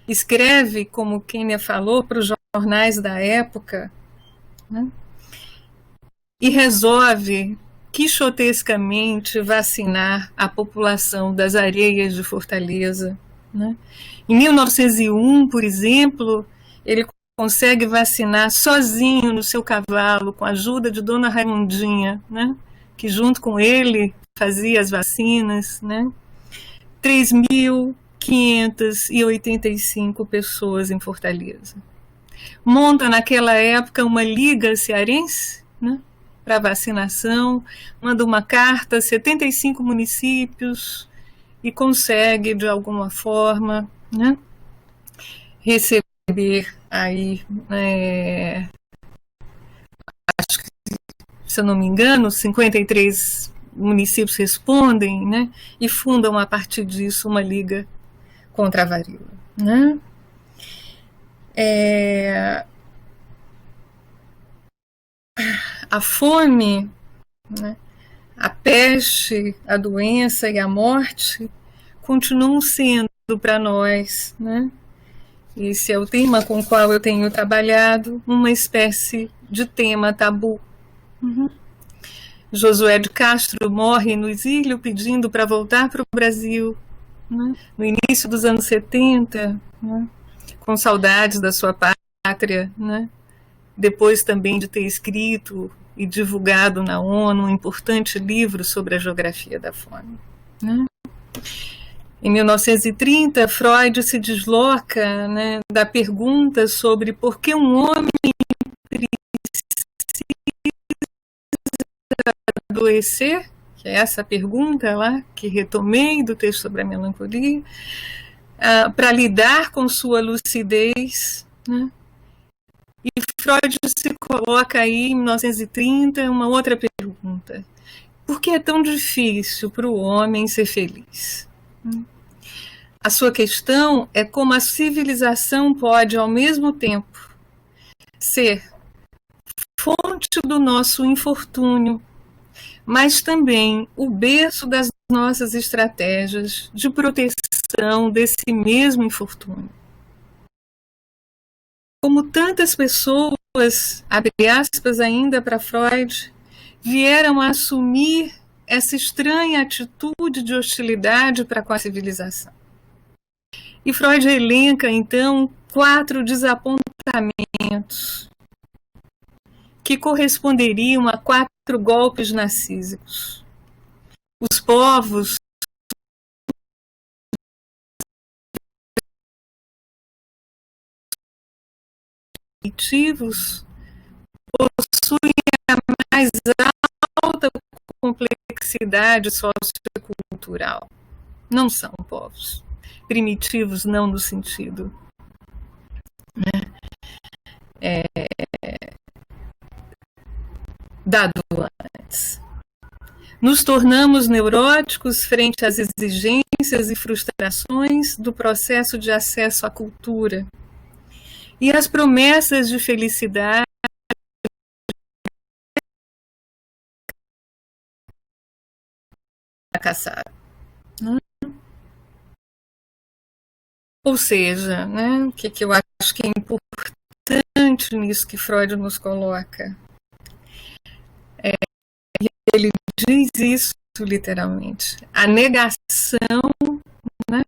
escreve, como Kênia falou, para os jornais da época, né, e resolve quixotescamente vacinar a população das areias de Fortaleza, né. Em 1901, por exemplo, ele consegue vacinar sozinho no seu cavalo, com a ajuda de Dona Raimundinha, né, que junto com ele fazia as vacinas, né, 3.585 pessoas em Fortaleza. Monta naquela época uma liga cearense, né, para vacinação, manda uma carta a 75 municípios e consegue, de alguma forma, né, receber aí, acho que, se eu não me engano, 53 municípios respondem, né, e fundam a partir disso uma liga contra a varíola, né. A fome, né, a peste, a doença e a morte continuam sendo para nós, né, esse é o tema com o qual eu tenho trabalhado, uma espécie de tema tabu. Josué de Castro morre no exílio pedindo para voltar para o Brasil, né, no início dos anos 70, né, com saudades da sua pátria, né, depois também de ter escrito e divulgado na ONU um importante livro sobre a geografia da fome, né. Em 1930, Freud se desloca, né, da pergunta sobre por que um homem precisa adoecer, que é essa pergunta lá que retomei do texto sobre a melancolia, para lidar com sua lucidez, né? E Freud se coloca aí, em 1930, uma outra pergunta: por que é tão difícil para o homem ser feliz? A sua questão é como a civilização pode, ao mesmo tempo, ser fonte do nosso infortúnio, mas também o berço das nossas estratégias de proteção desse mesmo infortúnio. Como tantas pessoas, abre aspas ainda para Freud, vieram a assumir essa estranha atitude de hostilidade para com a civilização. E Freud elenca, então, 4 desapontamentos que corresponderiam a 4 golpes narcísicos. Os povos primitivos possuem a mais alta complexidade sociocultural. Não são povos primitivos, não no sentido, né, dado antes. Nos tornamos neuróticos frente às exigências e frustrações do processo de acesso à cultura e às promessas de felicidade fracassaram. Ou seja, né, o que eu acho que é importante nisso que Freud nos coloca? Ele diz isso literalmente. A negação, né,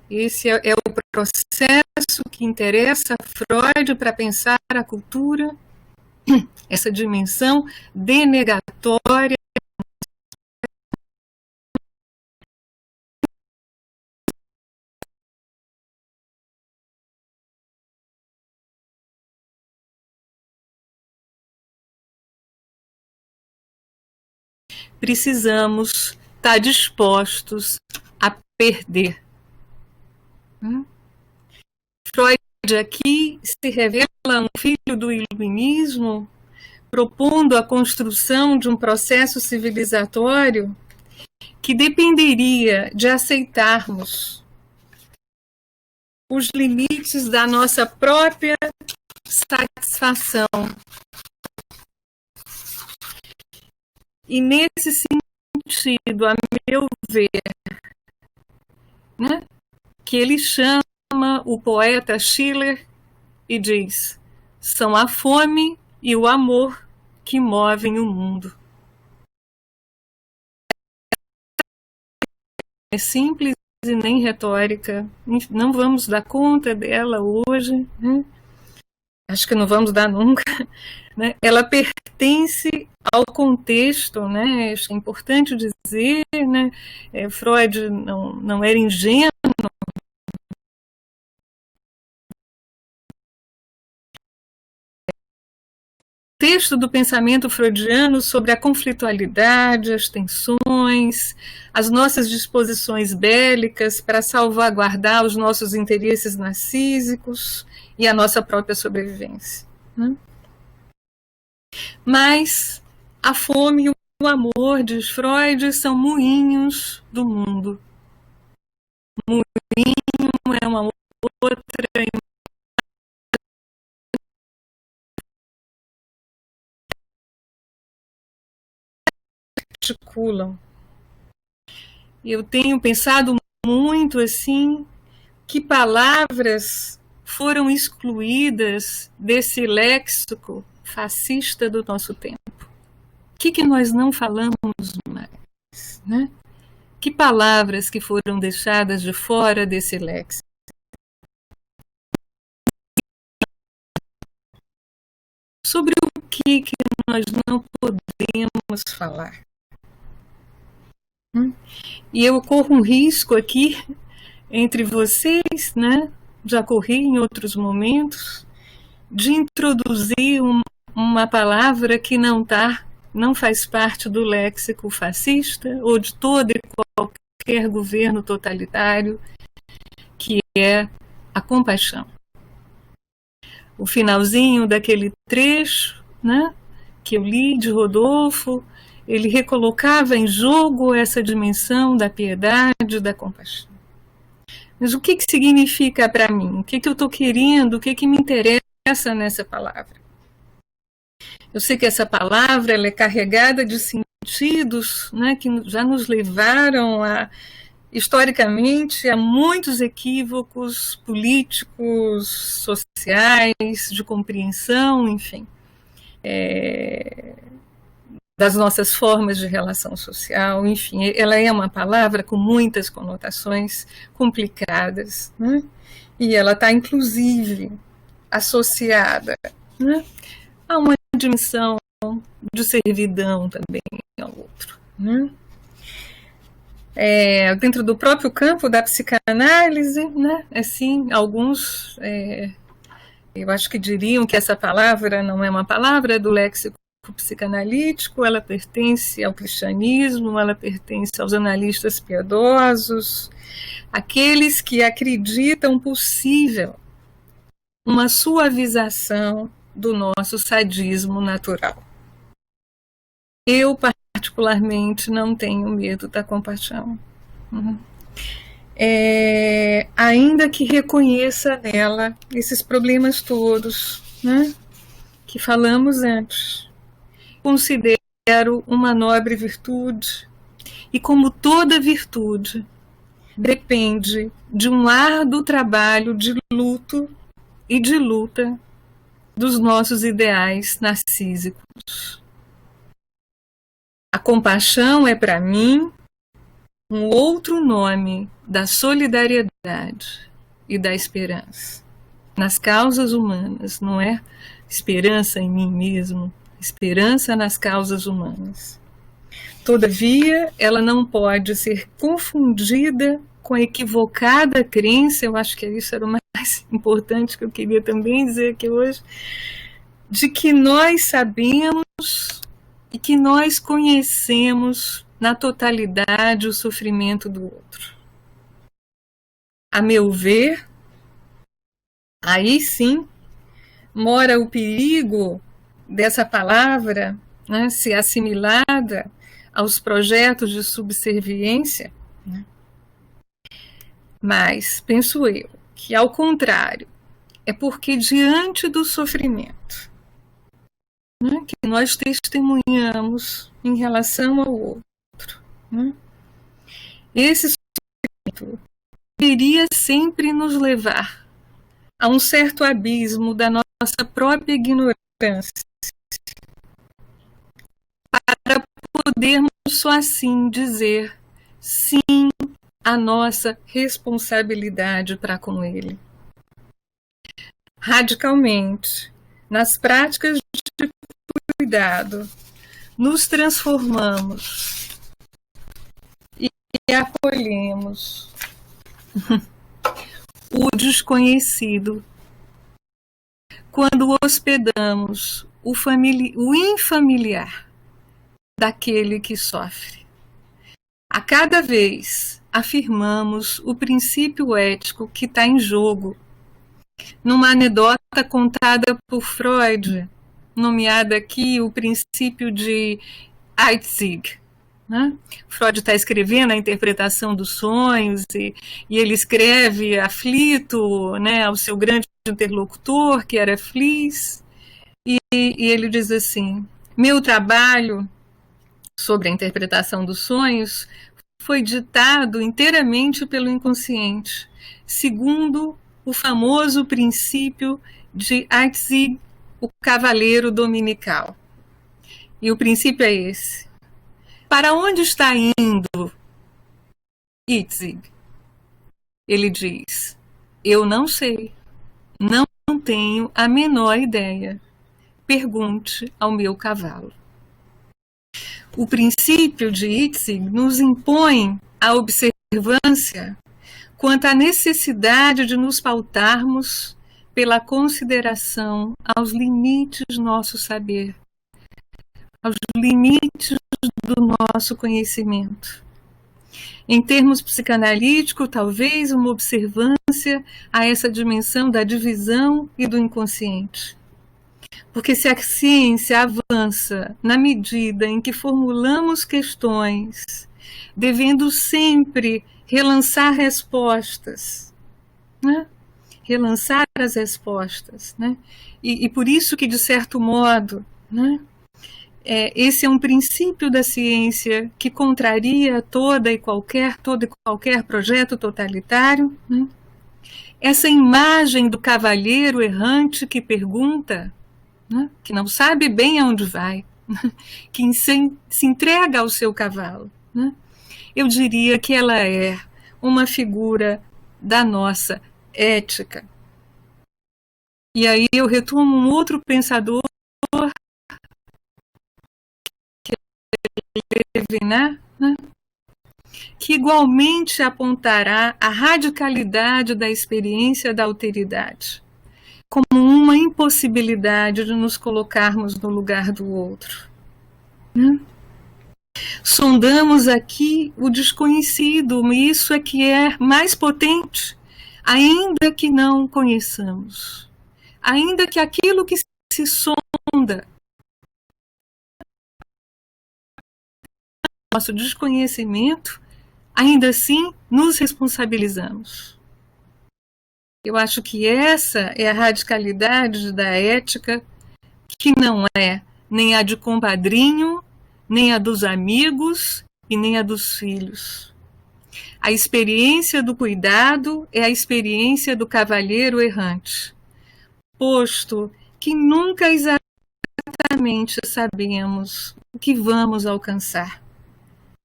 esse é o processo que interessa a Freud para pensar a cultura, essa dimensão denegatória precisamos estar dispostos a perder. Freud aqui se revela um filho do iluminismo, propondo a construção de um processo civilizatório que dependeria de aceitarmos os limites da nossa própria satisfação. E nesse sentido, a meu ver, né, que ele chama o poeta Schiller e diz: são a fome e o amor que movem o mundo. É simples e nem retórica, não vamos dar conta dela hoje, né? Acho que não vamos dar nunca, né? Ela pertence ao contexto, né? Isso é importante dizer, né? Freud não era ingênuo. O texto do pensamento freudiano sobre a conflitualidade, as tensões, as nossas disposições bélicas para salvaguardar os nossos interesses narcísicos e a nossa própria sobrevivência, né? Mas a fome e o amor, diz Freud, são moinhos do mundo. Moinho é uma outra articulam. Eu tenho pensado muito assim, que palavras foram excluídas desse léxico fascista do nosso tempo. O que nós não falamos mais, né? Que palavras que foram deixadas de fora desse léxico? Sobre o que nós não podemos falar? E eu corro um risco aqui entre vocês, né? Já corri em outros momentos, de introduzir uma palavra que não faz parte do léxico fascista ou de todo e qualquer governo totalitário, que é a compaixão. O finalzinho daquele trecho, né, que eu li de Rodolfo, ele recolocava em jogo essa dimensão da piedade, da compaixão. Mas o que significa para mim? O que eu estou querendo? O que me interessa nessa palavra? Eu sei que essa palavra ela é carregada de sentidos, né, que já nos levaram historicamente a muitos equívocos políticos, sociais, de compreensão, enfim. Das nossas formas de relação social, enfim, ela é uma palavra com muitas conotações complicadas, né? E ela está, inclusive, associada, né, a uma dimensão de servidão também ao outro, né? Dentro do próprio campo da psicanálise, né, assim, alguns, eu acho que diriam que essa palavra não é uma palavra do léxico psicanalítico, ela pertence ao cristianismo, ela pertence aos analistas piedosos, aqueles que acreditam possível uma suavização do nosso sadismo natural. Eu, particularmente, não tenho medo da compaixão. Ainda que reconheça nela esses problemas todos, né, que falamos antes. Considero uma nobre virtude e, como toda virtude, depende de um árduo trabalho de luto e de luta dos nossos ideais narcísicos. A compaixão é, para mim, um outro nome da solidariedade e da esperança nas causas humanas, não é esperança em mim mesmo, esperança nas causas humanas. Todavia, ela não pode ser confundida com a equivocada crença, eu acho que isso era o mais importante que eu queria também dizer aqui hoje, de que nós sabemos e que nós conhecemos na totalidade o sofrimento do outro. A meu ver, aí sim mora o perigo dessa palavra, né, ser assimilada aos projetos de subserviência, né? Mas penso eu que, ao contrário, é porque diante do sofrimento, né, que nós testemunhamos em relação ao outro, né, esse sofrimento deveria sempre nos levar a um certo abismo da nossa própria ignorância, para podermos só assim dizer sim à nossa responsabilidade para com ele. Radicalmente, nas práticas de cuidado, nos transformamos e acolhemos o desconhecido quando hospedamos o infamiliar daquele que sofre. A cada vez afirmamos o princípio ético que está em jogo. Numa anedota contada por Freud, nomeada aqui o princípio de Heitzig, né? Freud está escrevendo a interpretação dos sonhos e ele escreve aflito, né, ao seu grande interlocutor, que era Fliess, e ele diz assim: meu trabalho sobre a interpretação dos sonhos foi ditado inteiramente pelo inconsciente, segundo o famoso princípio de Heitzig, o cavaleiro dominical. E o princípio é esse: para onde está indo Heitzig? Ele diz: eu não sei, não tenho a menor ideia. Pergunte ao meu cavalo. O princípio de Heitzig nos impõe a observância quanto à necessidade de nos pautarmos pela consideração aos limites do nosso saber, aos limites do nosso conhecimento. Em termos psicanalíticos, talvez uma observância a essa dimensão da divisão e do inconsciente. Porque se a ciência avança na medida em que formulamos questões, devendo sempre relançar respostas, né? Relançar as respostas, né? E por isso que, de certo modo, né, esse é um princípio da ciência que contraria todo e qualquer projeto totalitário, né? Essa imagem do cavalheiro errante que pergunta, né, que não sabe bem aonde vai, que se entrega ao seu cavalo, né? Eu diria que ela é uma figura da nossa ética. E aí eu retomo um outro pensador, que é Levinas, né, que igualmente apontará a radicalidade da experiência da alteridade como uma impossibilidade de nos colocarmos no lugar do outro, né? Sondamos aqui o desconhecido, e isso é que é mais potente, ainda que não conheçamos, ainda que aquilo que se sonda, nosso desconhecimento, ainda assim nos responsabilizamos. Eu acho que essa é a radicalidade da ética, que não é nem a de compadrinho, nem a dos amigos e nem a dos filhos. A experiência do cuidado é a experiência do cavalheiro errante, posto que nunca exatamente sabemos o que vamos alcançar.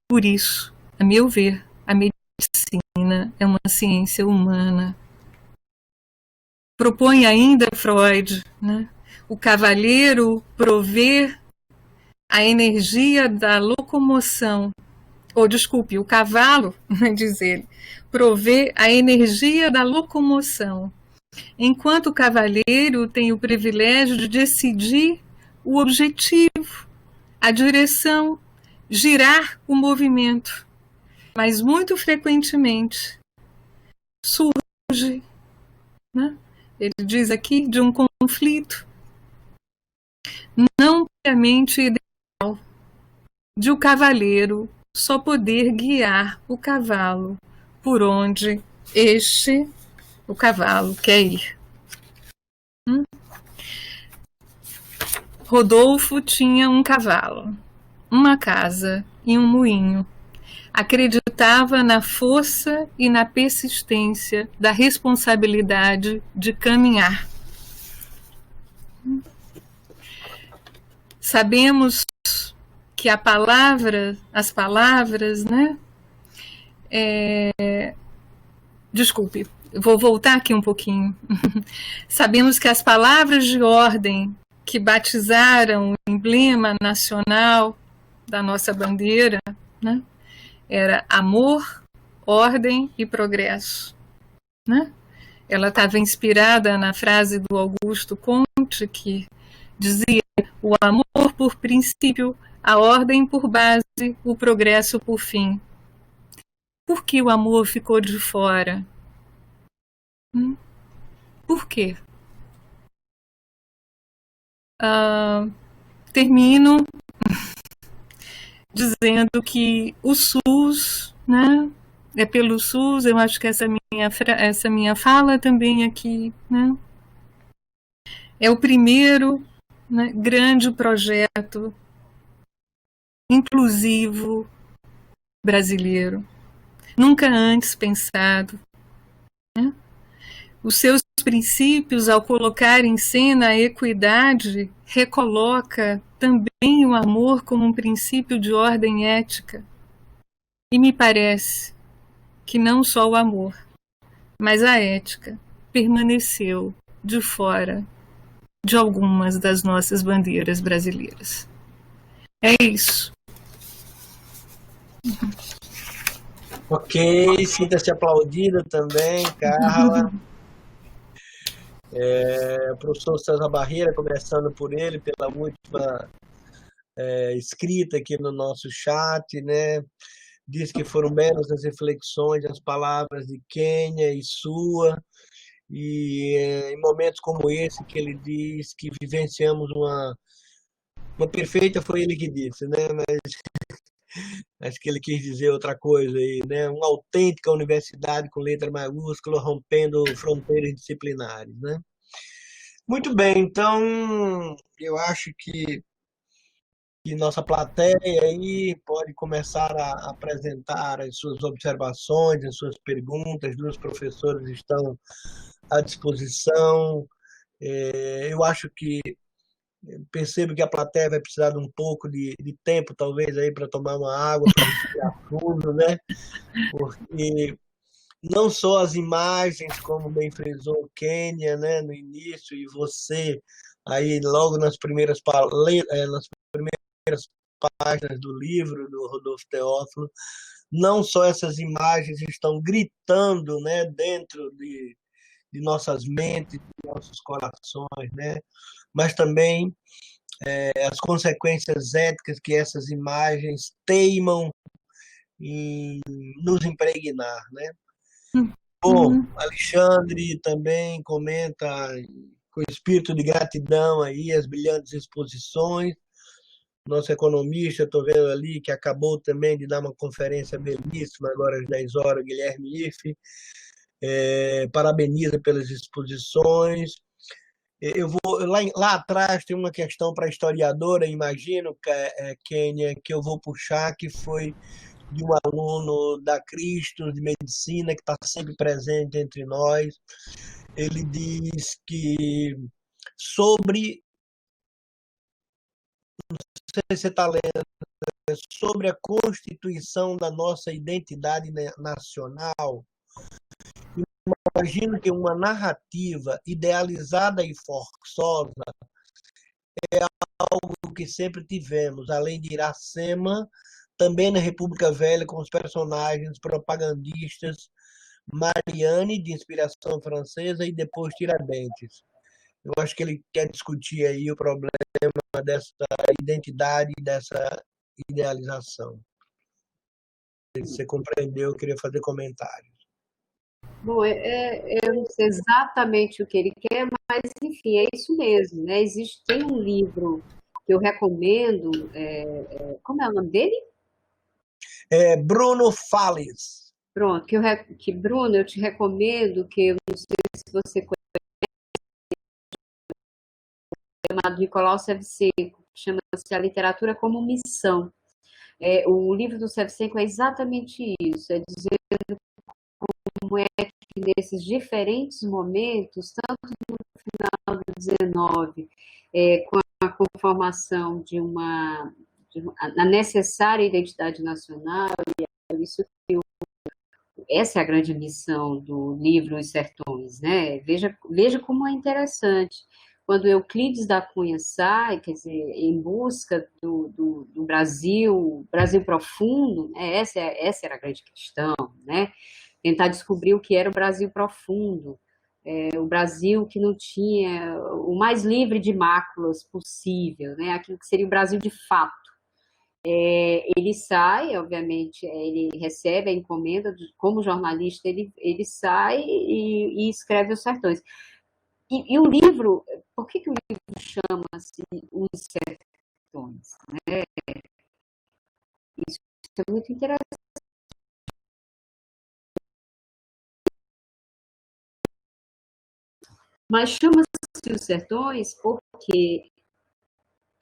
Por isso, a meu ver, a medicina é uma ciência humana. Propõe ainda Freud, né, o cavalheiro prover a energia da locomoção, o cavalo, diz ele, provê a energia da locomoção, enquanto o cavaleiro tem o privilégio de decidir o objetivo, a direção, girar o movimento. Mas muito frequentemente surge, né? Ele diz aqui de um conflito não propriamente ideal, de o cavaleiro só poder guiar o cavalo por onde o cavalo quer ir. Rodolfo tinha um cavalo, uma casa e um moinho. Acreditava na força e na persistência da responsabilidade de caminhar. Sabemos que as palavras, né? Desculpe, vou voltar aqui um pouquinho. Sabemos que as palavras de ordem que batizaram o emblema nacional da nossa bandeira, né? Era amor, ordem e progresso, né? Ela estava inspirada na frase do Augusto Comte, que dizia: o amor por princípio, a ordem por base, o progresso por fim. Por que o amor ficou de fora? Por quê? Termino dizendo que o SUS, né? É pelo SUS, eu acho que essa minha fala também aqui, né? É o primeiro, né, grande projeto inclusivo brasileiro, nunca antes pensado, né? Os seus princípios, ao colocar em cena a equidade, recoloca também o amor como um princípio de ordem ética. E me parece que não só o amor, mas a ética permaneceu de fora de algumas das nossas bandeiras brasileiras. É isso. Ok, sinta-se aplaudida também, Carla. O professor César Barreira, começando por ele, pela última escrita aqui no nosso chat, né? Diz que foram belas as reflexões, as palavras de Kênia e sua, e em momentos como esse que ele diz que vivenciamos uma perfeita, foi ele que disse, né? Mas acho que ele quis dizer outra coisa aí, né? Uma autêntica universidade com letra maiúscula, rompendo fronteiras disciplinares, né? Muito bem, então eu acho que nossa plateia aí pode começar a apresentar as suas observações, as suas perguntas. Os professores estão à disposição. Eu acho que percebo que a plateia vai precisar de um pouco de tempo, talvez, aí para tomar uma água, para respirar fundo, né? Porque não só as imagens, como bem frisou Kênia, né, no início, e você aí logo nas primeiras páginas do livro do Rodolfo Teófilo, não só essas imagens estão gritando, né, dentro de nossas mentes, de nossos corações, né, mas também as consequências éticas que essas imagens teimam em nos impregnar, né? Bom, Alexandre também comenta com espírito de gratidão aí as brilhantes exposições. Nosso economista, estou vendo ali, que acabou também de dar uma conferência belíssima, agora às 10 horas, Guilherme Ife, parabeniza pelas exposições. Eu vou lá atrás tem uma questão para a historiadora, imagino, Kênia, que eu vou puxar, que foi de um aluno da Cristo de Medicina, que está sempre presente entre nós. Ele diz que sobre, não sei se você está lendo, sobre a constituição da nossa identidade nacional. Imagino que uma narrativa idealizada e forçosa é algo que sempre tivemos, além de Iracema, também na República Velha, com os personagens propagandistas Mariane, de inspiração francesa, e depois Tiradentes. Eu acho que ele quer discutir aí o problema dessa identidade, dessa idealização. Se você compreendeu, eu queria fazer comentários. Bom, eu não sei exatamente o que ele quer, mas enfim, é isso mesmo, né? Tem um livro que eu recomendo, como é o nome dele? Bruno Fales. Pronto, Bruno, eu te recomendo, que eu não sei se você conhece, chamado Nicolau Shevchenko, chama-se A Literatura como Missão. O livro do Shevchenko é exatamente isso, é dizer como é que nesses diferentes momentos, tanto no final do 19, com a conformação a necessária identidade nacional, isso, essa é a grande missão do livro Os Sertões, né? Veja como é interessante. Quando Euclides da Cunha sai, quer dizer, em busca do Brasil profundo, né? Essa era a grande questão, né? Tentar descobrir o que era o Brasil profundo, o Brasil que não tinha o mais livre de máculas possível, né? Aquilo que seria o Brasil de fato. Ele sai, obviamente, ele recebe a encomenda, como jornalista, ele sai e escreve Os Sertões. E o livro, por que o livro chama-se Os Sertões? Isso é muito interessante. Mas chama-se Os Sertões porque,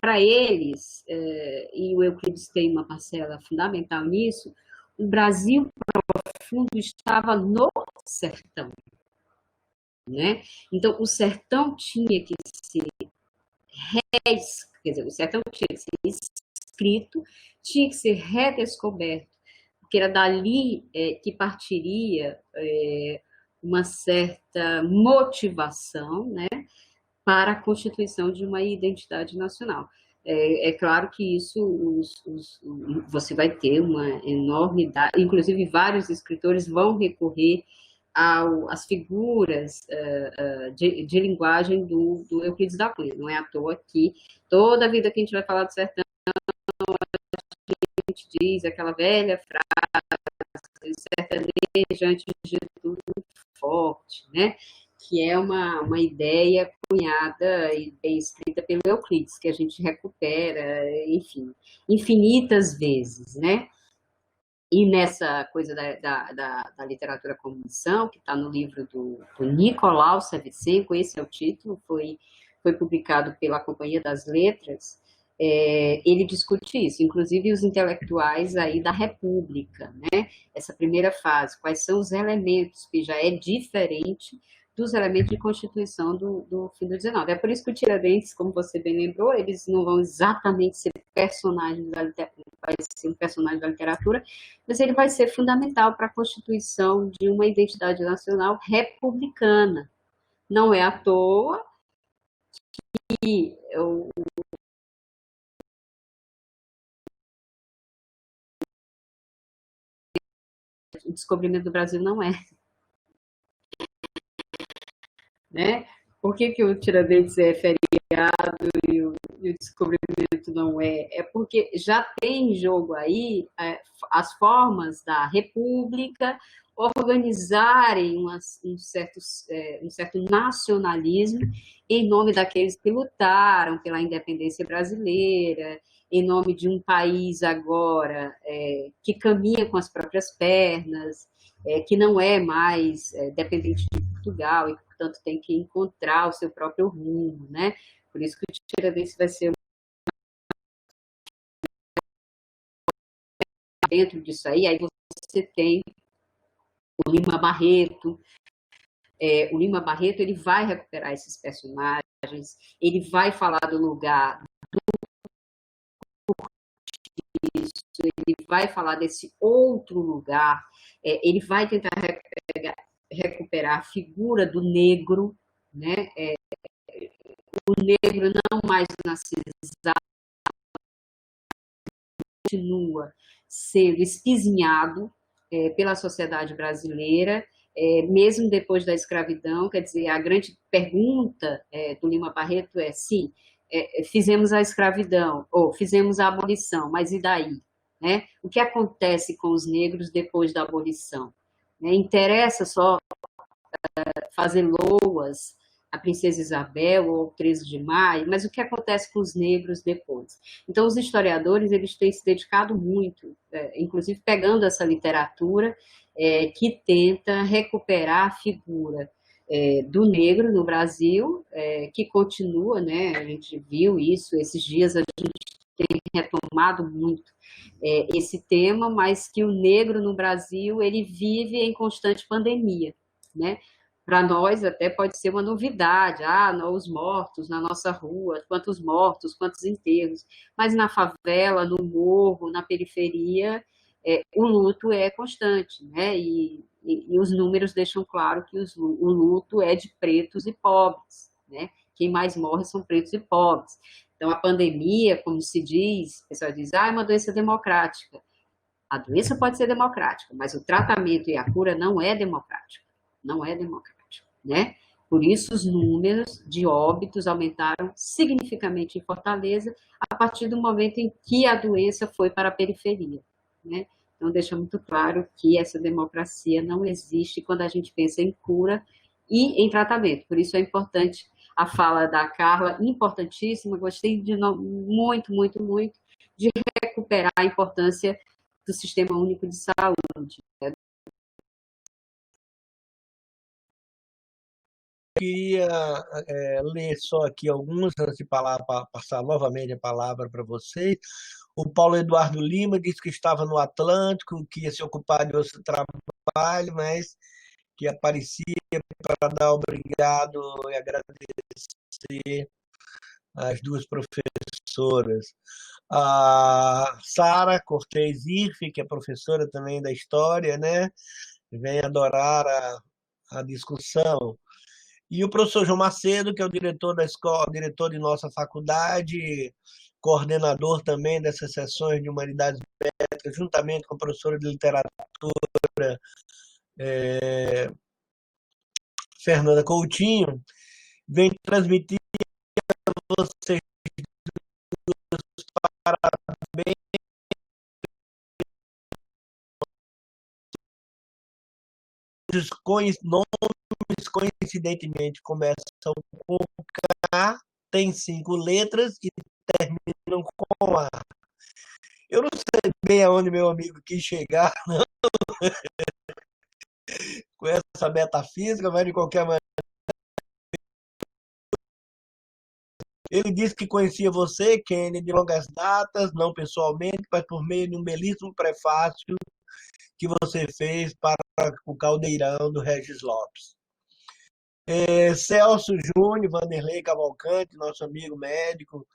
para eles, e o Euclides tem uma parcela fundamental nisso, o Brasil profundo estava no sertão, né? Então, o sertão tinha que ser quer dizer, o sertão tinha que ser escrito, tinha que ser redescoberto, porque era dali que partiria uma certa motivação, né, para a constituição de uma identidade nacional. Claro que isso você vai ter uma enormidade, inclusive vários escritores vão recorrer às figuras de linguagem do Euclides da Cunha. Não é à toa que toda a vida que a gente vai falar do sertão, a gente diz aquela velha frase, sertanejo antes de tudo forte, né? Que é uma ideia cunhada e bem escrita pelo Euclides, que a gente recupera, enfim, infinitas vezes, né? E nessa coisa da literatura como missão, que está no livro do Nicolau Shevchenko, esse é o título, foi publicado pela Companhia das Letras, ele discute isso, inclusive os intelectuais aí da República, né? Essa primeira fase, quais são os elementos, que já é diferente dos elementos de constituição do fim do 19. É por isso que o Tiradentes, como você bem lembrou, eles não vão exatamente ser personagens da literatura, vai ser um personagem da literatura, mas ele vai ser fundamental para a constituição de uma identidade nacional republicana. Não é à toa que o descobrimento do Brasil não é, né? Por que o Tiradentes é feriado e o descobrimento não é? É porque já tem em jogo aí as formas da República organizarem um certo nacionalismo em nome daqueles que lutaram pela independência brasileira, em nome de um país agora que caminha com as próprias pernas, que não é mais dependente de Portugal e, portanto, tem que encontrar o seu próprio rumo, né? Por isso que o Tiradentes vai ser dentro disso aí você tem o Lima Barreto. O Lima Barreto ele vai recuperar esses personagens, ele vai falar do lugar disso, ele vai falar desse outro lugar, ele vai tentar recuperar a figura do negro, né? O negro não mais na cidade, continua sendo espizinhado pela sociedade brasileira, mesmo depois da escravidão. Quer dizer, a grande pergunta do Lima Barreto é: sim, fizemos a escravidão, ou fizemos a abolição, mas e daí? Né? O que acontece com os negros depois da abolição? né? Interessa só fazer loas à Princesa Isabel ou 13 de maio, mas o que acontece com os negros depois? Então, os historiadores eles têm se dedicado muito, inclusive pegando essa literatura que tenta recuperar a figura do negro no Brasil, que continua, né? A gente viu isso, esses dias a gente tem retomado muito esse tema, mas que o negro no Brasil ele vive em constante pandemia, né? Para nós até pode ser uma novidade, os mortos na nossa rua, quantos mortos, quantos enterros, mas na favela, no morro, na periferia, o luto é constante, né? E os números deixam claro que o luto é de pretos e pobres, né? Quem mais morre são pretos e pobres. Então, a pandemia, como se diz, o pessoal diz, é uma doença democrática. A doença pode ser democrática, mas o tratamento e a cura não é democrático. Não é democrático, né? Por isso, os números de óbitos aumentaram significativamente em Fortaleza a partir do momento em que a doença foi para a periferia, né? Então, deixa muito claro que essa democracia não existe quando a gente pensa em cura e em tratamento. Por isso é importante a fala da Carla, importantíssima, gostei muito, muito, muito, de recuperar a importância do Sistema Único de Saúde. Queria ler só aqui alguns, antes de passar novamente a palavra para vocês. O Paulo Eduardo Lima disse que estava no Atlântico, que ia se ocupar de outro trabalho, mas que aparecia para dar obrigado e agradecer às duas professoras. A Sara Cortez Irfe, que é professora também da História, né? Vem adorar a discussão. E o professor João Macedo, que é o diretor da escola, diretor de nossa faculdade, coordenador também dessas sessões de Humanidades Médicas, juntamente com a professora de literatura, Fernanda Coutinho, vem transmitir a vocês parabéns. Nomes, coincidentemente, começam com K, tem 5 letras e terminam com A. Eu não sei bem aonde meu amigo quis chegar, não, com essa metafísica, mas de qualquer maneira. Ele disse que conhecia você, Kenny, de longas datas, não pessoalmente, mas por meio de um belíssimo prefácio que você fez para o Caldeirão do Regis Lopes. Celso Júnior, Vanderlei Cavalcante, nosso amigo médico,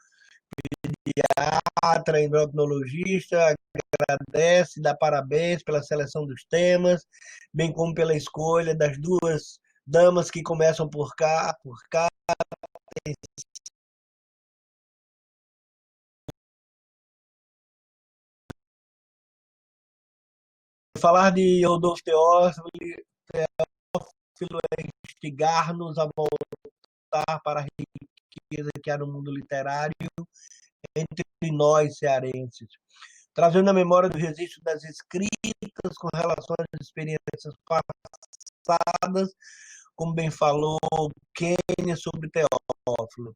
pediatra, endocrinologista, agradece, dá parabéns pela seleção dos temas, bem como pela escolha das duas damas que começam por cá, falar de Rodolfo Teófilo é instigar-nos a voltar para a riqueza que há no mundo literário entre nós cearenses, trazendo a memória do registro das escritas com relação às experiências passadas, como bem falou Kênia sobre Teófilo.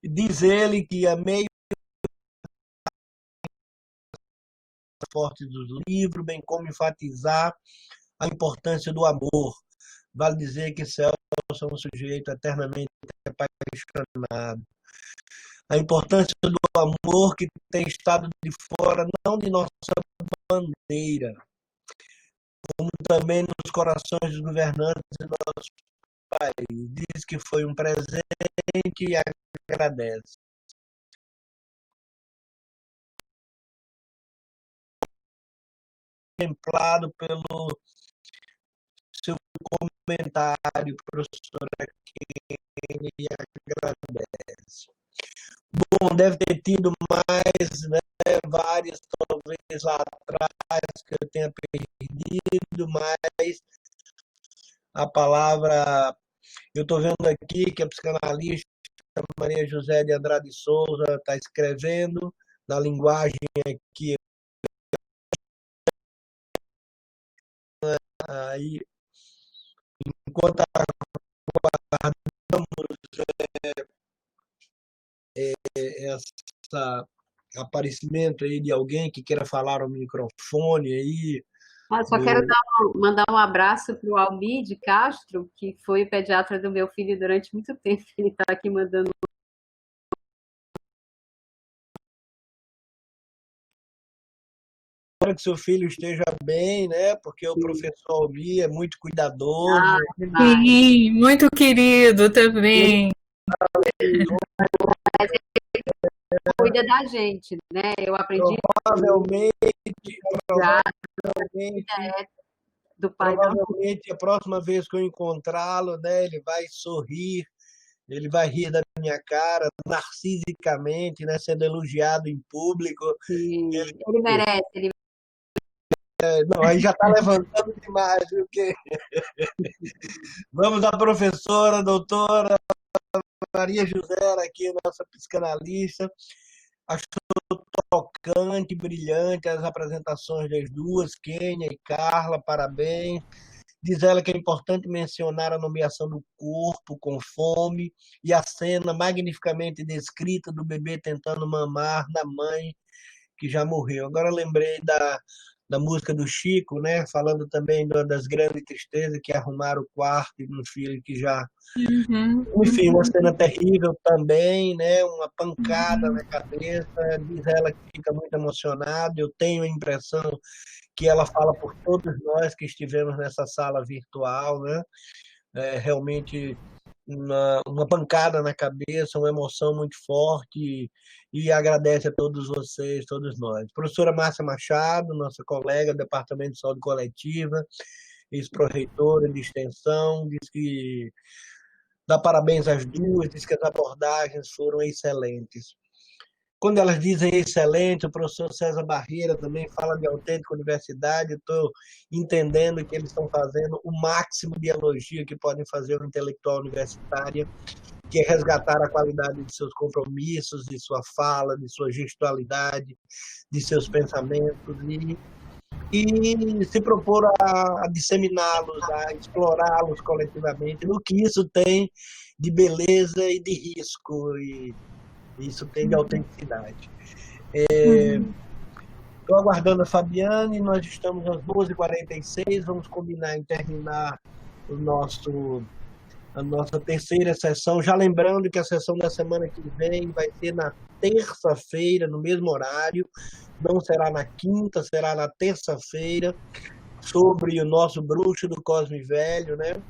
Diz ele que a meio forte do livro, bem como enfatizar a importância do amor. Vale dizer que Celso é um sujeito eternamente apaixonado. A importância do amor que tem estado de fora, não de nossa bandeira, como também nos corações dos governantes do nosso país. Diz que foi um presente e agradece. Contemplado pelo seu comentário, professora Kenny, e agradece. Bom, deve ter tido mais, né, várias, talvez lá atrás, que eu tenha perdido, mas a palavra, eu estou vendo aqui que a psicanalista Maria José de Andrade Souza está escrevendo na linguagem aqui Aí, enquanto esse aparecimento aí de alguém que queira falar ao microfone aí, Só quero mandar um abraço para o Almir de Castro, que foi o pediatra do meu filho durante muito tempo. Ele está aqui mandando. Espero que seu filho esteja bem, né? Porque o professor Almir é muito cuidadoso. Sim, muito querido também. Cuida da gente, né? Eu aprendi Provavelmente do pai da provavelmente a próxima vez que eu encontrá-lo, né, ele vai sorrir, ele vai rir da minha cara, narcisicamente, né, sendo elogiado em público. Ele merece. Não, aí já está levantando demais, viu? Vamos à professora, doutora Maria José, aqui, nossa psicanalista. Acho tocante, brilhante as apresentações das duas, Kênia e Carla, parabéns. Diz ela que é importante mencionar a nomeação do corpo com fome e a cena magnificamente descrita do bebê tentando mamar na mãe que já morreu. Agora lembrei da música do Chico, né? Falando também das grandes tristezas que é arrumar o quarto de um filho que já... Enfim, uma cena terrível também, né? Uma pancada na cabeça. Diz ela que fica muito emocionada. Eu tenho a impressão que ela fala por todos nós que estivemos nessa sala virtual, né? Realmente uma pancada na cabeça, uma emoção muito forte, e agradece a todos vocês, todos nós. Professora Márcia Machado, nossa colega do Departamento de Saúde Coletiva, ex-proreitora de extensão, diz que dá parabéns às duas, diz que as abordagens foram excelentes. Quando elas dizem excelente, o professor César Barreira também fala de autêntica universidade. Estou entendendo que eles estão fazendo o máximo de elogio que podem fazer uma intelectual universitária, que é resgatar a qualidade de seus compromissos, de sua fala, de sua gestualidade, de seus pensamentos, e se propor a disseminá-los, a explorá-los coletivamente, no que isso tem de beleza e de risco, e isso tem de autenticidade. Estou aguardando a Fabiane, nós estamos às 12h46, vamos combinar em terminar a nossa terceira sessão, já lembrando que a sessão da semana que vem vai ser na terça-feira, no mesmo horário, não será na quinta, será na terça-feira, sobre o nosso bruxo do Cosme Velho, né?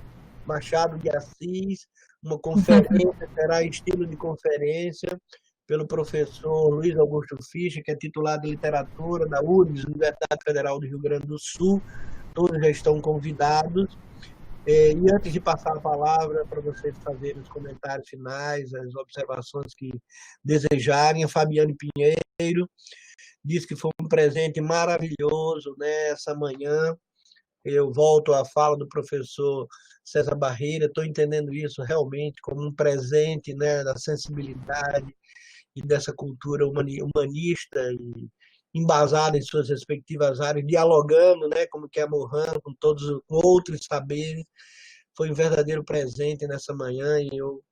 Machado de Assis, uma conferência, será em estilo de conferência, pelo professor Luiz Augusto Fischer, que é titular de literatura da URGS, Universidade Federal do Rio Grande do Sul. Todos já estão convidados. E antes de passar a palavra para vocês fazerem os comentários finais, as observações que desejarem, a Fabiane Pinheiro diz que foi um presente maravilhoso, né, essa manhã. Eu volto à fala do professor César Barreira, estou entendendo isso realmente como um presente, né, da sensibilidade e dessa cultura humanista e embasada em suas respectivas áreas, dialogando, né, como que é a Mohan, com todos os outros saberes. Foi um verdadeiro presente nessa manhã, e eu,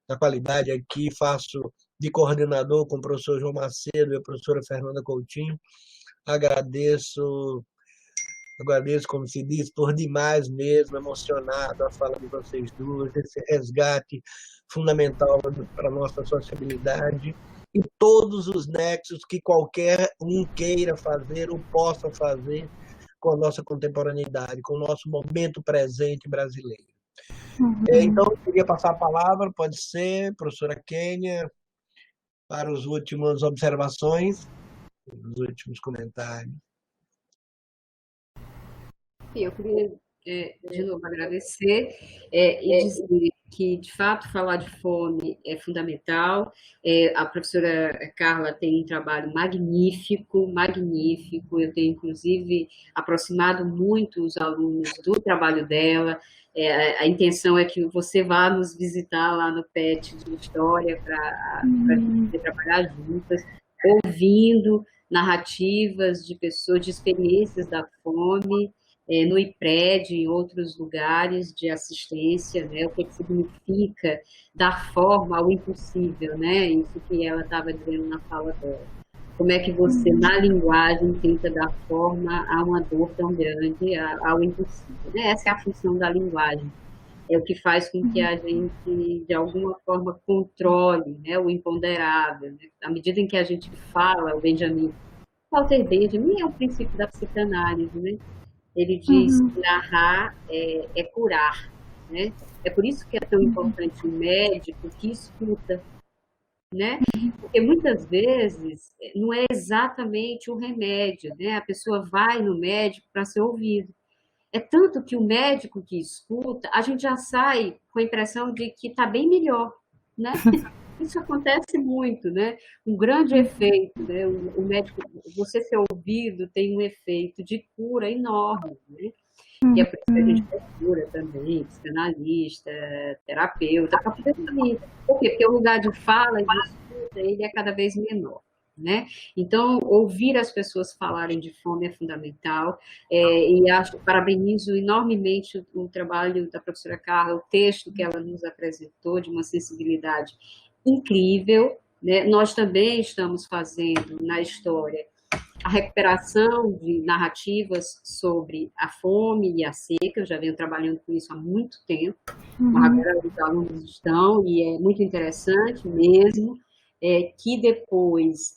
na qualidade aqui, faço de coordenador com o professor João Macedo e a professora Fernanda Coutinho. Agradeço, como se diz, por demais mesmo, emocionado a fala de vocês duas, esse resgate fundamental para a nossa sociabilidade e todos os nexos que qualquer um queira fazer ou possa fazer com a nossa contemporaneidade, com o nosso momento presente brasileiro. Então, eu queria passar a palavra, pode ser, professora Kênia, para as últimas observações, os últimos comentários. Eu queria, de novo, agradecer e dizer que, de fato, falar de fome é fundamental. A professora Carla tem um trabalho magnífico, magnífico. Eu tenho, inclusive, aproximado muito os alunos do trabalho dela. A intenção é que você vá nos visitar lá no PET de História para trabalhar juntas, ouvindo narrativas de pessoas, de experiências da fome, no IPRED, em outros lugares de assistência, né? O que significa dar forma ao impossível, né? Isso que ela estava dizendo na fala dela. Como é que você, na linguagem, tenta dar forma a uma dor tão grande, ao impossível, né? Essa é a função da linguagem. É o que faz com que a gente, de alguma forma, controle, né, o imponderável. Né? À medida em que a gente fala, o Walter Benjamin é o princípio da psicanálise, né? Ele diz que narrar é curar, né? É por isso que é tão importante o médico que escuta, né? Porque muitas vezes não é exatamente o remédio, né? A pessoa vai no médico para ser ouvido. É tanto que o médico que escuta, a gente já sai com a impressão de que está bem melhor, né? Isso acontece muito, né? Um grande efeito, né? O médico, você ser ouvido tem um efeito de cura enorme, né? E é por isso que a gente procura também psicanalista, terapeuta, para poder saber. Por quê? Porque o lugar de fala e de escuta, ele é cada vez menor. Né? Então, ouvir as pessoas falarem de fome é fundamental, e parabenizo enormemente o trabalho da professora Carla, o texto que ela nos apresentou, de uma sensibilidade incrível, né? Nós também estamos fazendo na história a recuperação de narrativas sobre a fome e a seca. Eu já venho trabalhando com isso há muito tempo, agora os alunos estão, e é muito interessante mesmo, que depois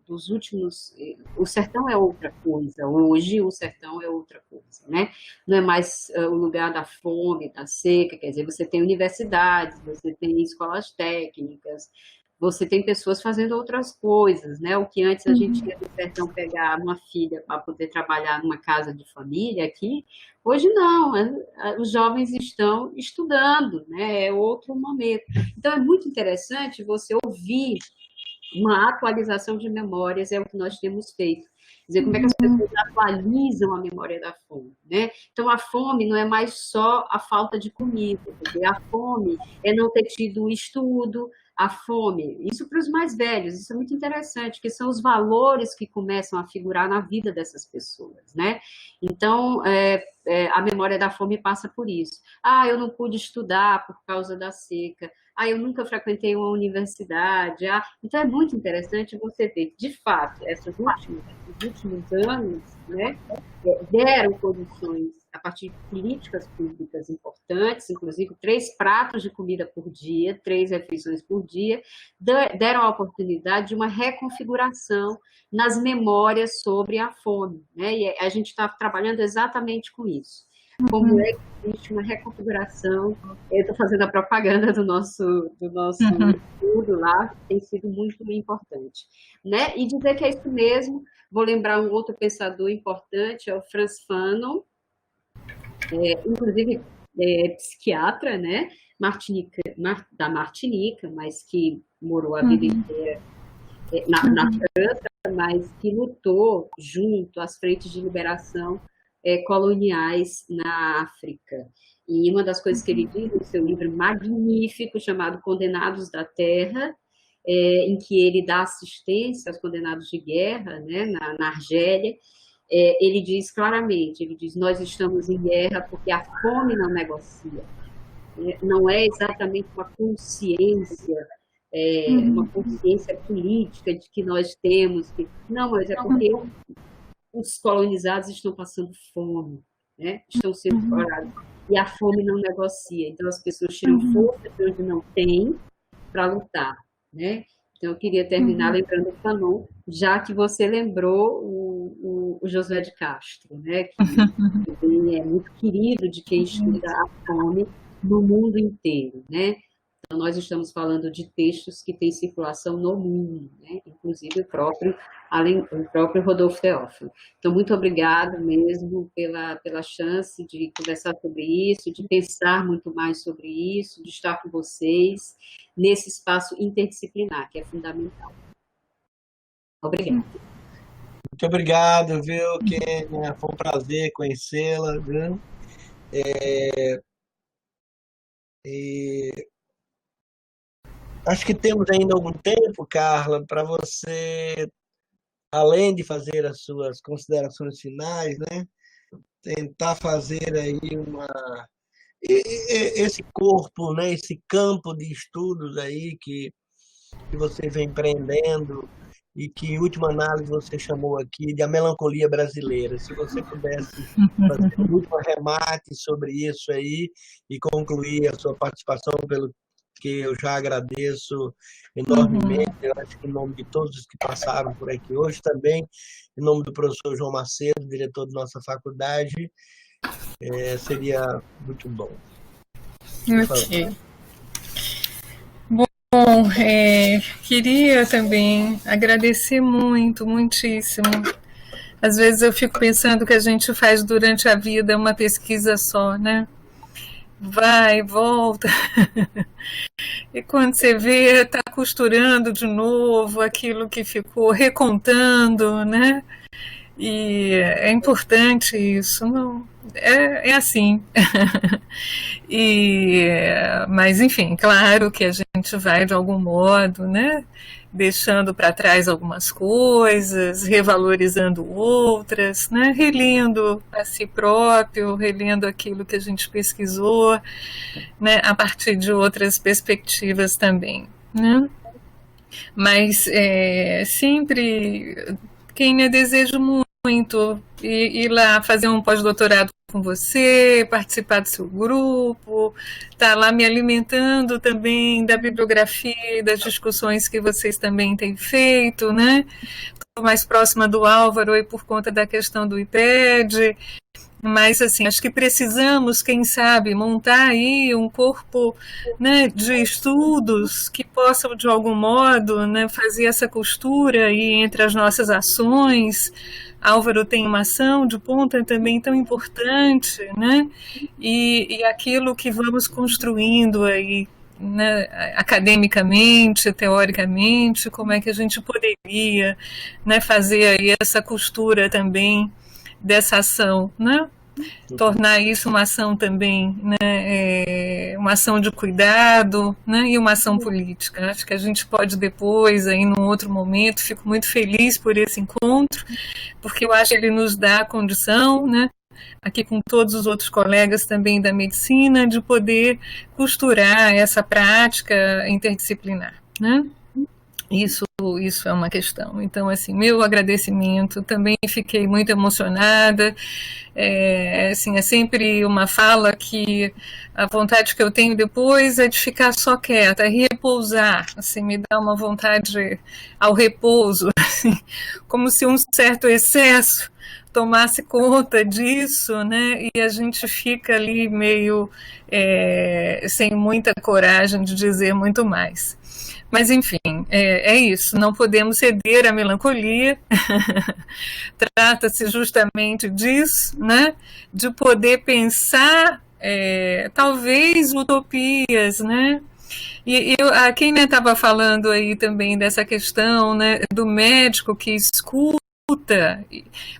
dos últimos... O sertão é outra coisa, hoje o sertão é outra coisa, né? Não é mais o lugar da fome, da seca, quer dizer, você tem universidades, você tem escolas técnicas, você tem pessoas fazendo outras coisas, né? O que antes a gente ia do sertão pegar uma filha para poder trabalhar numa casa de família aqui, hoje não, os jovens estão estudando, né? É outro momento. Então é muito interessante você ouvir uma atualização de memórias, é o que nós temos feito. Quer dizer, como é que as pessoas atualizam a memória da fome, né? Então, a fome não é mais só a falta de comida, quer dizer, a fome é não ter tido estudo, a fome, isso para os mais velhos, isso é muito interessante, que são os valores que começam a figurar na vida dessas pessoas, né? Então, a memória da fome passa por isso. Ah, eu não pude estudar por causa da seca. Ah, eu nunca frequentei uma universidade. Ah, então, é muito interessante você ver que, de fato, esses últimos anos, né, deram condições, a partir de políticas públicas importantes, inclusive 3 pratos de comida por dia, 3 refeições por dia, deram a oportunidade de uma reconfiguração nas memórias sobre a fome, né? E a gente está trabalhando exatamente com isso. Como é que existe uma reconfiguração? Eu estou fazendo a propaganda do nosso estudo lá, que tem sido muito importante, né? E dizer que é isso mesmo. Vou lembrar um outro pensador importante, é o Frantz Fanon, inclusive psiquiatra, né? Da Martinica, mas que morou a vida inteira na França, mas que lutou junto às frentes de liberação coloniais na África. E uma das coisas que ele diz no seu livro magnífico, chamado Condenados da Terra, em que ele dá assistência aos condenados de guerra, né, na Argélia, ele diz claramente, ele diz, nós estamos em guerra porque a fome não negocia. Não é exatamente uma consciência política de que nós temos, não, mas é porque os colonizados estão passando fome, né? Estão sendo explorados, e a fome não negocia. Então, as pessoas tiram força de onde não tem para lutar, né? Então, eu queria terminar lembrando o Fanon, já que você lembrou o Josué de Castro, né? Que é muito querido de quem estuda a fome no mundo inteiro, né? Então, nós estamos falando de textos que têm circulação no mundo, né? Inclusive o próprio Rodolfo Teófilo. Então, muito obrigada mesmo pela chance de conversar sobre isso, de pensar muito mais sobre isso, de estar com vocês nesse espaço interdisciplinar, que é fundamental. Obrigada. Muito obrigado, viu, Kênia? Foi um prazer conhecê-la, viu? Acho que temos ainda algum tempo, Carla, para você, além de fazer as suas considerações finais, né, tentar fazer aí esse corpo, né, esse campo de estudos aí que você vem empreendendo e que, em última análise, você chamou aqui de a melancolia brasileira. Se você pudesse fazer um último arremate sobre isso aí e concluir a sua participação, pelo que eu já agradeço enormemente, eu acho que em nome de todos os que passaram por aqui hoje, também em nome do professor João Macedo, diretor da nossa faculdade, seria muito bom. Ok. Bom, queria também agradecer muitíssimo. Às vezes eu fico pensando que a gente faz durante a vida uma pesquisa só, né? Vai, volta. E quando você vê, está costurando de novo aquilo que ficou, recontando, né? E é importante isso, não? É assim. Mas, enfim, claro que a gente vai de algum modo, né? Deixando para trás algumas coisas, revalorizando outras, né? Relendo a si próprio, relendo aquilo que a gente pesquisou, né? A partir de outras perspectivas também, né? Mas sempre quem deseja muito ir lá fazer um pós-doutorado com você, participar do seu grupo, tá lá me alimentando também da bibliografia e das discussões que vocês também têm feito, né? Estou mais próxima do Álvaro aí por conta da questão do IPED, mas assim, acho que precisamos, quem sabe, montar aí um corpo, né, de estudos que possam de algum modo, né, fazer essa costura aí entre as nossas ações. Álvaro tem uma ação de ponta também tão importante, né? E aquilo que vamos construindo aí, né, academicamente, teoricamente, como é que a gente poderia, né, fazer aí essa costura também dessa ação, né? Tornar isso uma ação também, né, uma ação de cuidado, né, e uma ação política. Acho que a gente pode depois, aí num outro momento, fico muito feliz por esse encontro, porque eu acho que ele nos dá a condição, né, aqui com todos os outros colegas também da medicina, de poder costurar essa prática interdisciplinar, né? Isso é uma questão. Então, assim, meu agradecimento, também fiquei muito emocionada. Assim, é sempre uma fala que a vontade que eu tenho depois é de ficar só quieta, repousar, assim, me dá uma vontade ao repouso, assim, como se um certo excesso tomasse conta disso, né? E a gente fica ali meio sem muita coragem de dizer muito mais. Mas, enfim, é isso, não podemos ceder à melancolia. Trata-se justamente disso, né? De poder pensar, talvez, utopias, né? E quem estava falando aí também dessa questão, né, do médico que escuta,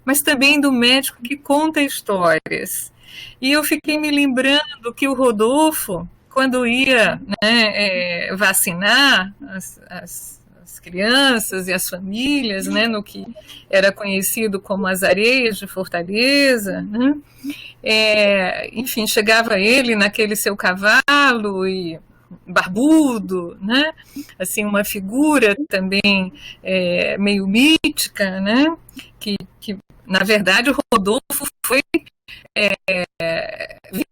mas também do médico que conta histórias. E eu fiquei me lembrando que o Rodolfo, quando ia, né, vacinar as crianças e as famílias, né, no que era conhecido como as Areias de Fortaleza, né, enfim, chegava ele naquele seu cavalo e barbudo, né, assim, uma figura também meio mítica, né, que na verdade o Rodolfo foi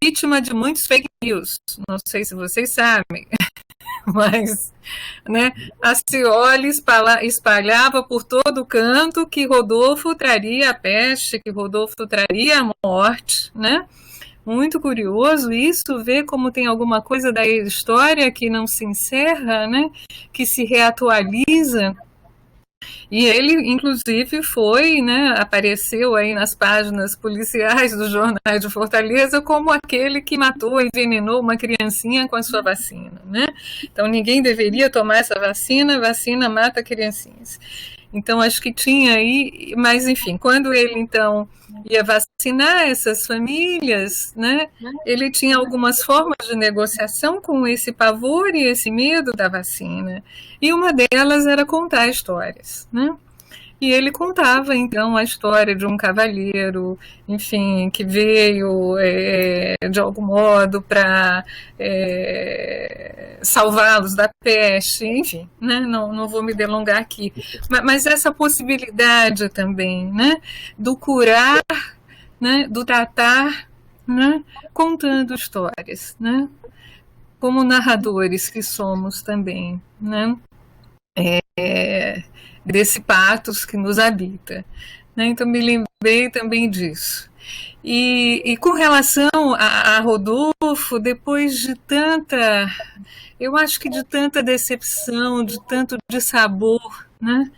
vítima de muitos fake news, não sei se vocês sabem, mas, né, a Scioli espalhava por todo canto que Rodolfo traria a peste, que Rodolfo traria a morte, né? Muito curioso isso, ver como tem alguma coisa da história que não se encerra, né? Que se reatualiza. E ele, inclusive, foi, né, apareceu aí nas páginas policiais dos jornais de Fortaleza como aquele que matou, envenenou uma criancinha com a sua vacina, né? Então, ninguém deveria tomar essa vacina, vacina mata criancinhas. Então, acho que tinha aí, mas, enfim, quando ele, então, ia vacinar essas famílias, né, ele tinha algumas formas de negociação com esse pavor e esse medo da vacina. E uma delas era contar histórias, né? E ele contava, então, a história de um cavalheiro, enfim, que veio, de algum modo, para salvá-los da peste, enfim, né? Não vou me delongar aqui. Mas essa possibilidade também, né? Do curar, né? Do tratar, né? Contando histórias, né? Como narradores que somos também, né? Desse pathos que nos habita, né? Então me lembrei também disso. E com relação a Rodolfo, depois de tanta, eu acho que de tanta decepção, de tanto dissabor, né?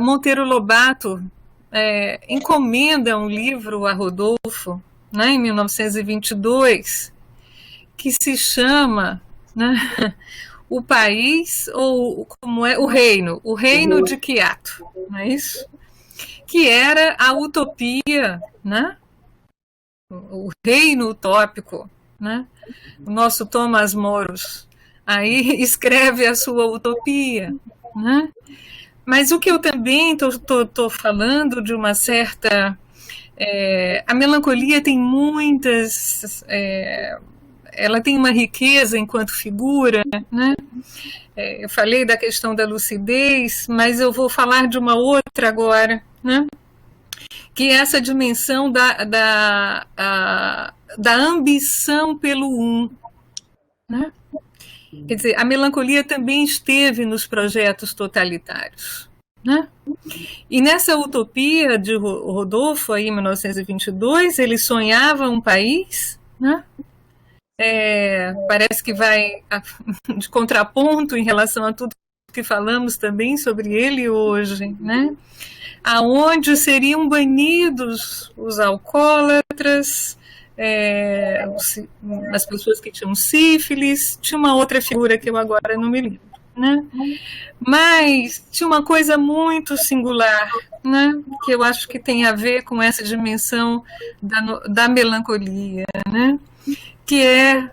Monteiro Lobato encomenda um livro a Rodolfo, né, em 1922, que se chama, né, O País, ou como é, o Reino de Quieto, não é isso? Que era a utopia, né? O reino utópico, né? O nosso Thomas Moros aí escreve a sua utopia, né? Mas o que eu também estou falando de uma certa... a melancolia tem muitas... ela tem uma riqueza enquanto figura, né? Eu falei da questão da lucidez, mas eu vou falar de uma outra agora, né? Que é essa dimensão da ambição pelo um, né? Quer dizer, a melancolia também esteve nos projetos totalitários, né? E nessa utopia de Rodolfo, aí, em 1922, ele sonhava um país, né? Parece que vai de contraponto em relação a tudo que falamos também sobre ele hoje, né? Aonde seriam banidos os alcoólatras, as pessoas que tinham sífilis, tinha uma outra figura que eu agora não me lembro, né? Mas tinha uma coisa muito singular, né? Que eu acho que tem a ver com essa dimensão da melancolia, né? Que é